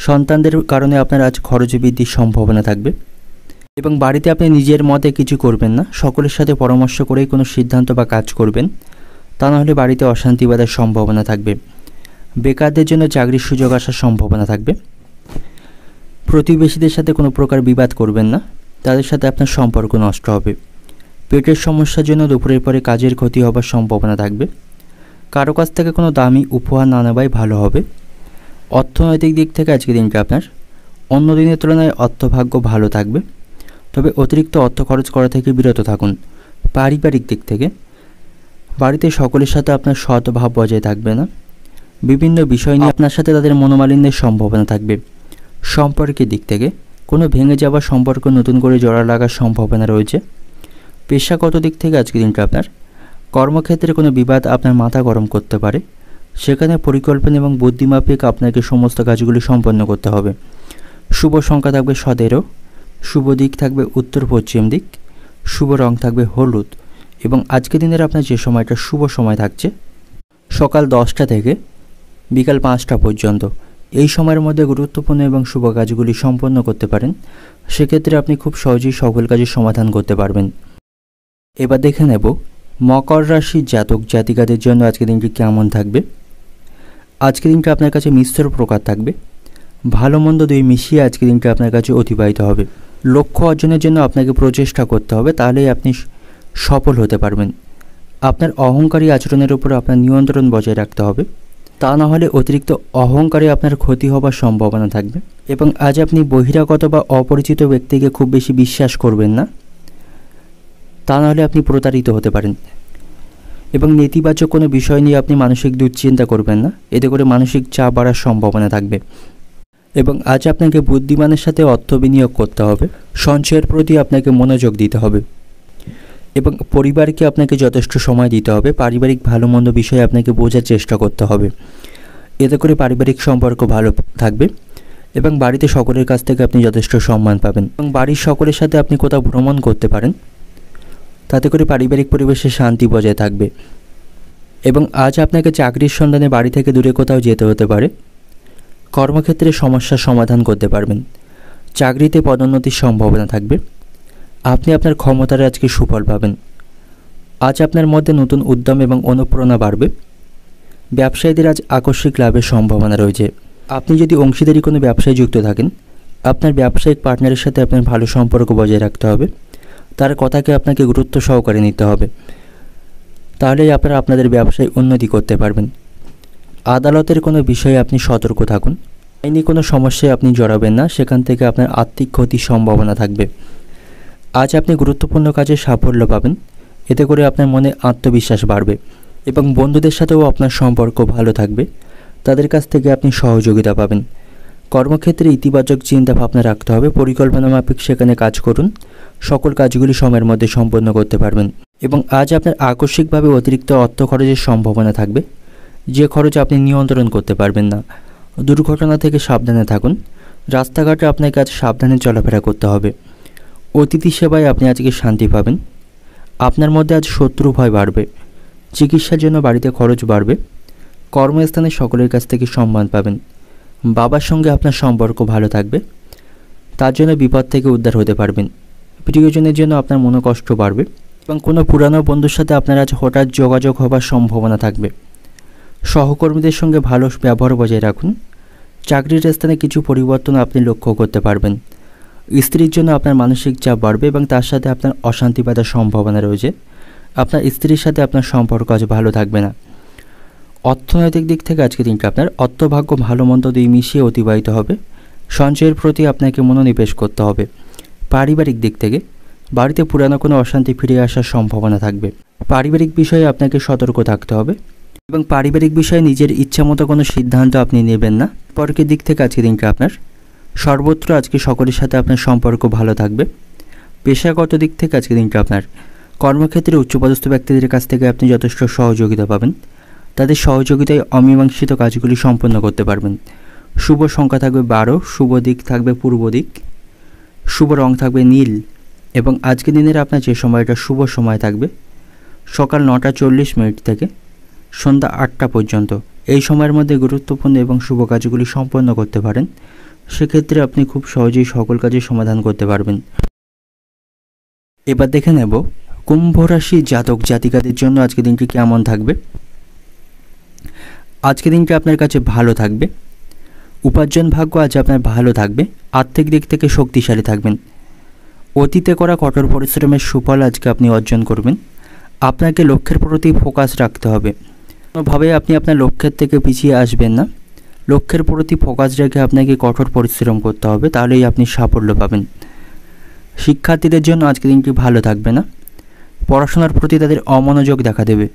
সন্তানদের কারণে আপনার আজ খরচ বৃদ্ধির সম্ভাবনা থাকবে এবং বাড়িতে আপনি নিজের মতে কিছু করবেন না, সকলের সাথে পরামর্শ করেই কোনো সিদ্ধান্ত বা কাজ করবেন, তা নাহলে বাড়িতে অশান্তি বাঁধার সম্ভাবনা থাকবে। বেকারদের জন্য চাকরির সুযোগ আসার সম্ভাবনা থাকবে। প্রতিবেশীদের সাথে কোনো প্রকার বিবাদ করবেন না, তাদের সাথে আপনার সম্পর্ক নষ্ট হবে। পেটের সমস্যার জন্য দুপুরের পরে কাজের ক্ষতি হবার সম্ভাবনা থাকবে। কারো কাছ থেকে কোনো দামি উপহার না নেওয়াই ভালো হবে। অর্থনৈতিক দিক থেকে আজকের দিনটা আপনার অন্য দিনের তুলনায় অর্থভাগ্য ভালো থাকবে, তবে অতিরিক্ত অর্থ খরচ করা থেকে বিরত থাকুন। পারিবারিক দিক থেকে বাড়িতে সকলের সাথে আপনার সদ্ভাব বজায় থাকবে না। বিভিন্ন বিষয় নিয়ে আপনার সাথে তাদের মনোমালিন্যের সম্ভাবনা থাকবে। সম্পর্কের দিক থেকে কোনো ভেঙে যাওয়া সম্পর্ক নতুন করে জোড়া লাগার সম্ভাবনা রয়েছে। পেশাগত দিক থেকে আজকের দিনটা আপনার কর্মক্ষেত্রে কোনো বিবাদ আপনার মাথা গরম করতে পারে, সেখানে পরিকল্পনা এবং বুদ্ধিমাফিক আপনাকে সমস্ত কাজগুলি সম্পন্ন করতে হবে। শুভ সংখ্যা থাকবে 17, শুভ দিক থাকবে উত্তর পশ্চিম দিক, শুভ রং থাকবে হলুদ এবং আজকের দিনের আপনার যে সময়টা শুভ সময় থাকছে সকাল 10টা থেকে বিকাল 5টা পর্যন্ত। এই সময়ের মধ্যে গুরুত্বপূর্ণ এবং শুভ কাজগুলি সম্পন্ন করতে পারেন, সেক্ষেত্রে আপনি খুব সহজেই সকল কাজের সমাধান করতে পারবেন। এবার দেখে নেব মকর রাশির জাতক জাতিকাদের জন্য আজকের দিনটি কেমন থাকবে। আজকের দিনটা আপনার কাছে মিশ্র প্রকার থাকবে। ভালো মন্দ দুই মিশিয়ে আজকের দিনটা আপনার কাছে অতিবাহিত হবে। লক্ষ্য অর্জনের জন্য আপনাকে প্রচেষ্টা করতে হবে, তাহলেই আপনি সফল হতে পারবেন। আপনার অহংকারী আচরণের উপর আপনার নিয়ন্ত্রণ বজায় রাখতে হবে, তা না হলে অতিরিক্ত অহংকারে আপনার ক্ষতি হবার সম্ভাবনা থাকবে। এবং আজ আপনি বহিরাগত বা অপরিচিত ব্যক্তিকে খুব বেশি বিশ্বাস করবেন না, তা নাহলে আপনি প্রতারিত হতে পারেন। এবং নেতিবাচক কোনো বিষয় নিয়ে আপনি মানসিক দুশ্চিন্তা করবেন না, এতে করে মানসিক চাপ বাড়ার সম্ভাবনা থাকবে। এবং আজ আপনাকে বুদ্ধিমানের সাথে অর্থ বিনিয়োগ করতে হবে, সঞ্চয়ের প্রতি আপনাকে মনোযোগ দিতে হবে এবং পরিবারকে আপনাকে যথেষ্ট সময় দিতে হবে। পারিবারিক ভালো মন্দ বিষয়ে আপনাকে বোঝার চেষ্টা করতে হবে, এতে করে পারিবারিক সম্পর্ক ভালো থাকবে এবং বাড়িতে সকলের কাছ থেকে আপনি যথেষ্ট সম্মান পাবেন। এবং বাড়ির সকলের সাথে আপনি কোথাও ভ্রমণ করতে পারেন, তাতে করে পারিবারিক পরিবেশে শান্তি বজায় থাকবে। এবং আজ আপনাকে চাকরির সন্ধানে বাড়ি থেকে দূরে কোথাও যেতে হতে পারে। কর্মক্ষেত্রে সমস্যার সমাধান করতে পারবেন, চাকরিতে পদোন্নতির সম্ভাবনা থাকবে, আপনি আপনার ক্ষমতার আজকে সুফল পাবেন। আজ আপনার মধ্যে নতুন উদ্যম এবং অনুপ্রেরণা বাড়বে। ব্যবসায়ীদের আজ আকস্মিক লাভের সম্ভাবনা রয়েছে। আপনি যদি অংশীদারি কোনো ব্যবসায় যুক্ত থাকেন, আপনার ব্যবসায়িক পার্টনারের সাথে আপনার ভালো সম্পর্ক বজায় রাখতে হবে, তার কথাকে আপনাকে গুরুত্ব সহকারে নিতে হবে, তাহলেই আপনারা আপনাদের ব্যবসায় উন্নতি করতে পারবেন। আদালতের কোনো বিষয়ে আপনি সতর্ক থাকুন, আইনি কোনো সমস্যায় আপনি জড়াবেন না, সেখান থেকে আপনার আর্থিক ক্ষতির সম্ভাবনা থাকবে। আজ আপনি গুরুত্বপূর্ণ কাজে সাফল্য পাবেন, এতে করে আপনার মনে আত্মবিশ্বাস বাড়বে এবং বন্ধুদের সাথেও আপনার সম্পর্ক ভালো থাকবে, তাদের কাছ থেকে আপনি সহযোগিতা পাবেন। কর্মক্ষেত্রে ইতিবাচক চিন্তাভাবনা রাখতে হবে, পরিকল্পনা মাফিক সেখানে কাজ করুন, সকল কাজগুলি সময়ের মধ্যে সম্পন্ন করতে পারবেন। এবং আজ আপনার আকস্মিকভাবে অতিরিক্ত অর্থ খরচের সম্ভাবনা থাকবে, যে খরচ আপনি নিয়ন্ত্রণ করতে পারবেন না। দুর্ঘটনা থেকে সাবধানে থাকুন, রাস্তাঘাটে আপনাকে আজ সাবধানে চলাফেরা করতে হবে। অতিথি সেবায় আপনি আজকে শান্তি পাবেন। আপনার মধ্যে আজ শত্রু ভয় বাড়বে, চিকিৎসার জন্য বাড়িতে খরচ বাড়বে, কর্মস্থানে সকলের কাছ থেকে সম্মান পাবেন। বাবার সঙ্গে আপনার সম্পর্ক ভালো থাকবে, তার জন্য বিপদ থেকে উদ্ধার হতে পারবেন। প্রিয়জনের জন্য আপনার মনোকষ্ট বাড়বে এবং কোনো পুরানো বন্ধুর সাথে আপনার আজ হঠাৎ যোগাযোগ হবার সম্ভাবনা থাকবে। সহকর্মীদের সঙ্গে ভালো ব্যবহার বজায় রাখুন। চাকরির স্থানে কিছু পরিবর্তন আপনি লক্ষ্য করতে পারবেন। স্ত্রীর জন্য আপনার মানসিক চাপ বাড়বে এবং তার সাথে আপনার অশান্তি বাঁধার সম্ভাবনা রয়েছে। আপনার স্ত্রীর সাথে আপনার সম্পর্ক আজ ভালো থাকবে না। অর্থনৈতিক দিক থেকে আজকে দিনটা আপনার অর্থভাগ্য ভালো মন্দ দুই মিশিয়ে অতিবাহিত হবে। সঞ্চয়ের প্রতি আপনাকে মনোনিবেশ করতে হবে। পারিবারিক দিক থেকে বাড়িতে পুরানো কোনো অশান্তি ফিরে আসার সম্ভাবনা থাকবে। পারিবারিক বিষয়ে আপনাকে সতর্ক থাকতে হবে এবং পারিবারিক বিষয়ে নিজের ইচ্ছামতো কোনো সিদ্ধান্ত আপনি নেবেন না। সম্পর্কের দিক থেকে আজকে দিনটা আপনার সর্বত্র আজকে সকলের সাথে আপনার সম্পর্ক ভালো থাকবে। পেশাগত দিক থেকে আজকে দিনটা আপনার কর্মক্ষেত্রে উচ্চপদস্থ ব্যক্তিদের কাছ থেকে আপনি যথেষ্ট সহযোগিতা পাবেন। তাদের সহযোগিতায় অমীমাংসিত কাজগুলি সম্পন্ন করতে পারবেন। শুভ সংখ্যা থাকবে 12, শুভ দিক থাকবে পূর্ব দিক, শুভ রং থাকবে নীল এবং আজকের দিনের আপনার যে সময়টা শুভ সময় থাকবে সকাল 9:40 থেকে সন্ধ্যা 8টা পর্যন্ত। এই সময়ের মধ্যে গুরুত্বপূর্ণ এবং শুভ কাজগুলি সম্পন্ন করতে পারেন। সেক্ষেত্রে আপনি খুব সহজেই সকল কাজের সমাধান করতে পারবেন। এবার দেখে নেব কুম্ভ রাশি জাতক জাতিকাদের জন্য আজকের দিনটি কেমন থাকবে। আজকের দিনটি আপনার কাছে ভালো থাকবে। উপার্জন ভাগ্য আজ আপনার ভালো থাকবে। আর্থিক দিক থেকে শক্তিশালী থাকবেন। অতীতে করা কঠোর পরিশ্রমের সুফল আজকে আপনি অর্জন করবেন। আপনাকে লক্ষ্যের প্রতি ফোকাস রাখতে হবে। কোনোভাবে আপনি আপনার লক্ষ্যের থেকে পিছিয়ে আসবেন না। লক্ষ্যের প্রতি ফোকাস রেখে আপনাকে কঠোর পরিশ্রম করতে হবে, তাহলেই আপনি সাফল্য পাবেন। শিক্ষার্থীদের জন্য আজকের দিনটি ভালো থাকবে না। পড়াশোনার প্রতি তাদের অমনোযোগ দেখা দেবে,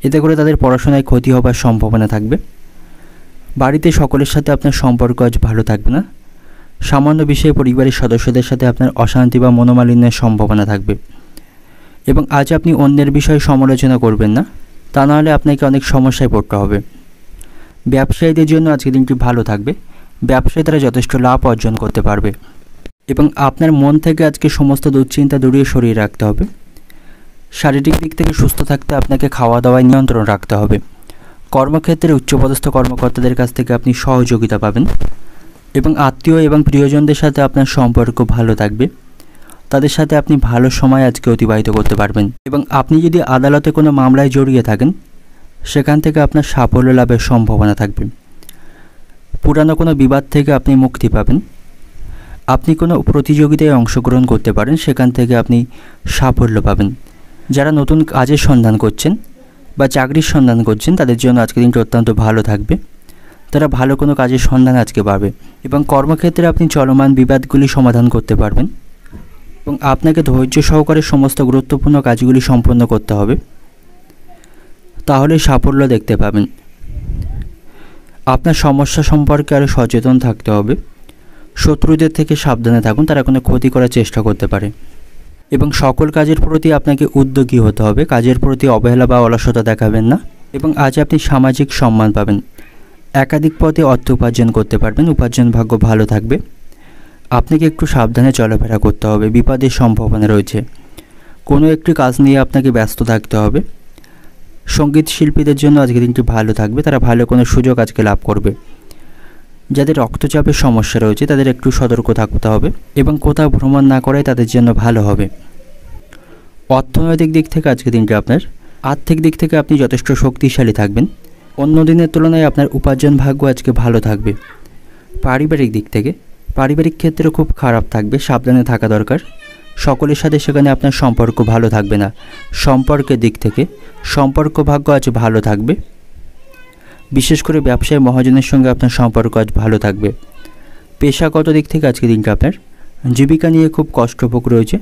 এতে করে তাদের পড়াশোনায় ক্ষতি হবার সম্ভাবনা থাকবে। বাড়িতে সকলের সাথে আপনার সম্পর্ক আজ ভালো থাকবে না। সামান্য বিষয়ে পরিবারের সদস্যদের সাথে আপনার অশান্তি বা মনোমালিন্যের সম্ভাবনা থাকবে এবং আজ আপনি অন্যের বিষয়ে সমালোচনা করবেন না, তা নাহলে আপনাকে অনেক সমস্যায় পড়তে হবে। ব্যবসায়ীদের জন্য আজকের দিনটি ভালো থাকবে। ব্যবসায় তারা যথেষ্ট লাভ অর্জন করতে পারবে এবং আপনার মন থেকে আজকে সমস্ত দুশ্চিন্তা দূরে সরিয়ে রাখতে হবে। শারীরিক দিক থেকে সুস্থ থাকতে আপনাকে খাওয়া দাওয়ায় নিয়ন্ত্রণ রাখতে হবে। কর্মক্ষেত্রে উচ্চপদস্থ কর্মকর্তাদের কাছ থেকে আপনি সহযোগিতা পাবেন এবং আত্মীয় এবং প্রিয়জনদের সাথে আপনার সম্পর্ক ভালো থাকবে। তাদের সাথে আপনি ভালো সময় আজকে অতিবাহিত করতে পারবেন এবং আপনি যদি আদালতে কোনো মামলায় জড়িয়ে থাকেন সেখান থেকে আপনার সাফল্য লাভের সম্ভাবনা থাকবে। পুরানো কোনো বিবাদ থেকে আপনি মুক্তি পাবেন। আপনি কোনো প্রতিযোগিতায় অংশগ্রহণ করতে পারেন, সেখান থেকে আপনি সাফল্য পাবেন। যারা নতুন কাজের সন্ধান করছেন বা চাকরির সন্ধান করছেন তাদের জন্য আজকের দিনটি অত্যন্ত ভালো থাকবে। তারা ভালো কোনো কাজের সন্ধান আজকে পাবে এবং কর্মক্ষেত্রে আপনি চলমান বিবাদগুলি সমাধান করতে পারবেন এবং আপনাকে ধৈর্য সহকারে সমস্ত গুরুত্বপূর্ণ কাজগুলি সম্পন্ন করতে হবে, তাহলে সাফল্য দেখতে পাবেন। আপনার সমস্যা সম্পর্কে আরও সচেতন থাকতে হবে। শত্রুদের থেকে সাবধানে থাকুন, তারা কোনো ক্ষতি করার চেষ্টা করতে পারে এবং সকল কাজের প্রতি আপনাকে উদ্যোগী হতে হবে। কাজের প্রতি অবহেলা বা অলসতা দেখাবেন না এবং আজ আপনি সামাজিক সম্মান পাবেন। একাধিক পথে অর্থ উপার্জন করতে পারবেন, উপার্জন ভাগ্য ভালো থাকবে। আপনাকে একটু সাবধানে চলাফেরা করতে হবে, বিপদের সম্ভাবনা রয়েছে। কোনো একটি কাজ নিয়ে আপনাকে ব্যস্ত থাকতে হবে। সঙ্গীত শিল্পীদের জন্য আজকের দিনটি ভালো থাকবে, তারা ভালো কোনো সুযোগ আজকে লাভ করবে। যাদের রক্তচাপের সমস্যা রয়েছে তাদের একটু সতর্ক থাকতে হবে এবং কোথাও ভ্রমণ না করাই তাদের জন্য ভালো হবে। অর্থনৈতিক দিক থেকে আজকের দিনটি আপনার আর্থিক দিক থেকে আপনি যথেষ্ট শক্তিশালী থাকবেন। অন্য দিনের তুলনায় আপনার উপার্জন ভাগ্য আজকে ভালো থাকবে। পারিবারিক দিক থেকে পারিবারিক ক্ষেত্রে খুব খারাপ থাকবে, সাবধানে থাকা দরকার। সকলের সাথে সেখানে আপনার সম্পর্ক ভালো থাকবে না। সম্পর্কের দিক থেকে সম্পর্ক ভাগ্য আজ ভালো থাকবে। বিশেষ করে ব্যবসায়ী মহাজনের সঙ্গে আপনার সম্পর্ক আজ ভালো থাকবে। পেশাগত দিক থেকে আজকে দিনটা আপনার জীবিকা নিয়ে খুব কষ্টভোগ রয়েছে,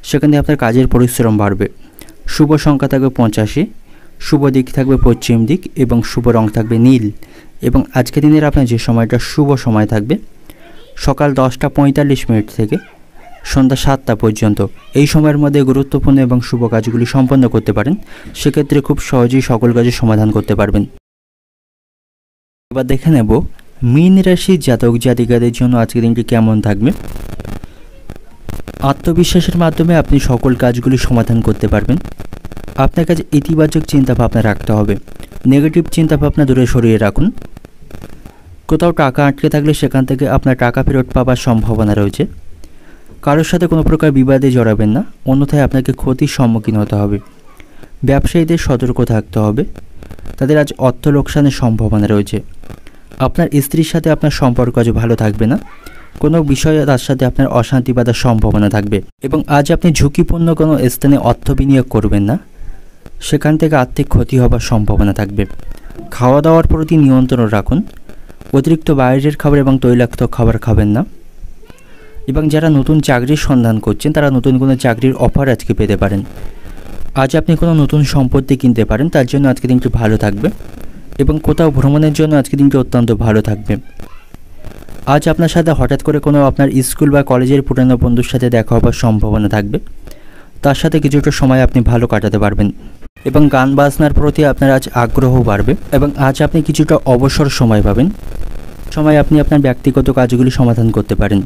সেখানে আপনার কাজের পরিশ্রম বাড়বে। শুভ সংখ্যা থাকবে 85, শুভ দিক থাকবে পশ্চিম দিক এবং শুভ রং থাকবে নীল। এবং আজকের দিনের আপনার যে সময়টা শুভ সময় থাকবে সকাল 10:45 থেকে সন্ধ্যা 7টা পর্যন্ত। এই সময়ের মধ্যে গুরুত্বপূর্ণ এবং শুভ কাজগুলি সম্পন্ন করতে পারেন, সেক্ষেত্রে খুব সহজেই সকল কাজের সমাধান করতে পারবেন। এবার দেখে নেব মীন রাশির জাতক জাতিকাদের জন্য আজকের দিনটি কেমন থাকবে। আত্মবিশ্বাসের মাধ্যমে আপনি সকল কাজগুলি সমাধান করতে পারবেন। আপনার কাছে ইতিবাচক চিন্তাভাবনা রাখতে হবে, নেগেটিভ চিন্তাভাবনা দূরে সরিয়ে রাখুন। কোথাও টাকা আটকে থাকলে সেখান থেকে আপনার টাকা ফেরত পাওয়ার সম্ভাবনা রয়েছে। কারোর সাথে কোনো প্রকার বিবাদে জড়াবেন না, অন্যথায় আপনাকে ক্ষতির সম্মুখীন হতে হবে। ব্যবসায়ীদের সতর্ক থাকতে হবে, তাদের আজ অর্থ লোকসানের সম্ভাবনা রয়েছে। আপনার স্ত্রীর সাথে আপনার সম্পর্ক আজ ভালো থাকবে না, কোনো বিষয়ে তার সাথে আপনার অশান্তি বাঁধার সম্ভাবনা থাকবে এবং আজ আপনি ঝুঁকিপূর্ণ কোনো স্থানে অর্থ বিনিয়োগ করবেন না, সেখান থেকে আর্থিক ক্ষতি হবার সম্ভাবনা থাকবে। খাওয়া দাওয়ার প্রতি নিয়ন্ত্রণ রাখুন, অতিরিক্ত বাইরের খাবার এবং তৈলাক্ত খাবার খাবেন না। এবং যারা নতুন চাকরির সন্ধান করছেন তারা নতুন কোনো চাকরির অফার আজকে পেতে পারেন। আজ আপনি কোনো নতুন সম্পত্তি কিনতে পারেন, তার জন্য আজকে দিনটি ভালো থাকবে এবং কোথাও ভ্রমণের জন্য আজকে দিনটি অত্যন্ত ভালো থাকবে। আজ আপনার সাথে হঠাৎ করে কোনো আপনার স্কুল বা কলেজের পুরানো বন্ধুর সাথে দেখা হবার সম্ভাবনা থাকবে, তার সাথে কিছুটা সময় আপনি ভালো কাটাতে পারবেন এবং গান বাজনার প্রতি আপনার আজ আগ্রহ বাড়বে এবং আজ আপনি কিছুটা অবসর সময় পাবেন। সময় আপনি আপনার ব্যক্তিগত কাজগুলি সমাধান করতে পারেন।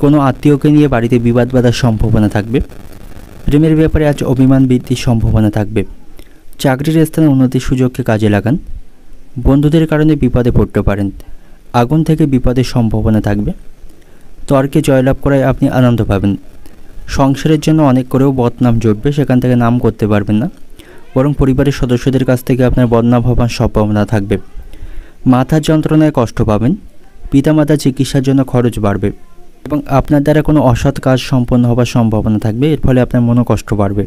কোনো আত্মীয়কে নিয়ে বাড়িতে বিবাদ বাঁধার সম্ভাবনা থাকবে। প্রেমের ব্যাপারে আজ অভিমান বৃদ্ধির সম্ভাবনা থাকবে। চাকরির স্থানে উন্নতির সুযোগকে কাজে লাগান। বন্ধুদের কারণে বিপদে পড়তে পারেন। আগুন থেকে বিপদের সম্ভাবনা থাকবে। তর্কে জয়লাভ করায় আপনি আনন্দ পাবেন। সংসারের জন্য অনেক করেও বদনাম জুটবে, সেখান থেকে নাম করতে পারবেন না, বরং পরিবারের সদস্যদের কাছ থেকে আপনার বদনাম হবার সম্ভাবনা থাকবে। মাথার যন্ত্রণায় কষ্ট পাবেন। পিতামাতার চিকিৎসার জন্য খরচ বাড়বে এবং আপনার দ্বারা কোনো অসৎ কাজ সম্পন্ন হবার সম্ভাবনা থাকবে, এর ফলে আপনার মনোকষ্ট বাড়বে।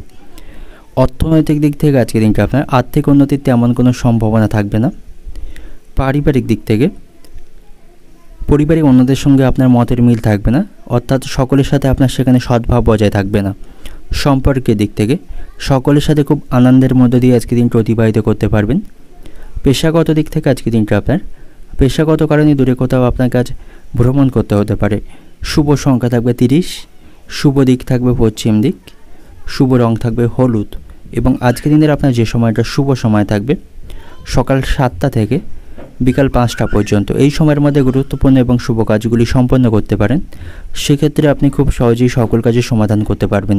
অর্থনৈতিক দিক থেকে আজকের দিনটা আপনার আর্থিক উন্নতির তেমন কোনো সম্ভাবনা থাকবে না। পারিবারিক দিক থেকে পরিবারের অন্যদের সঙ্গে আপনার মতের মিল থাকবে না, অর্থাৎ সকলের সাথে আপনার সেখানে সদ্ভাব বজায় থাকবে না। সম্পর্কের দিক থেকে সকলের সাথে খুব আনন্দের মধ্য দিয়ে আজকের দিনটা অতিবাহিত করতে পারবেন। পেশাগত দিক থেকে আজকের দিনটা আপনার পেশাগত কারণে দূরে কোথাও আপনাকে আজ ভ্রমণ করতে হতে পারে। শুভ সংখ্যা থাকবে 30, শুভ দিক থাকবে পশ্চিম দিক, শুভ রং থাকবে হলুদ এবং আজকের দিনের আপনার যে সময়টা শুভ সময় থাকবে সকাল 7টা থেকে বিকাল 5টা পর্যন্ত। এই সময়ের মধ্যে গুরুত্বপূর্ণ এবং শুভ কাজগুলি সম্পন্ন করতে পারেন, সেক্ষেত্রে আপনি খুব সহজেই সকল কাজের সমাধান করতে পারবেন।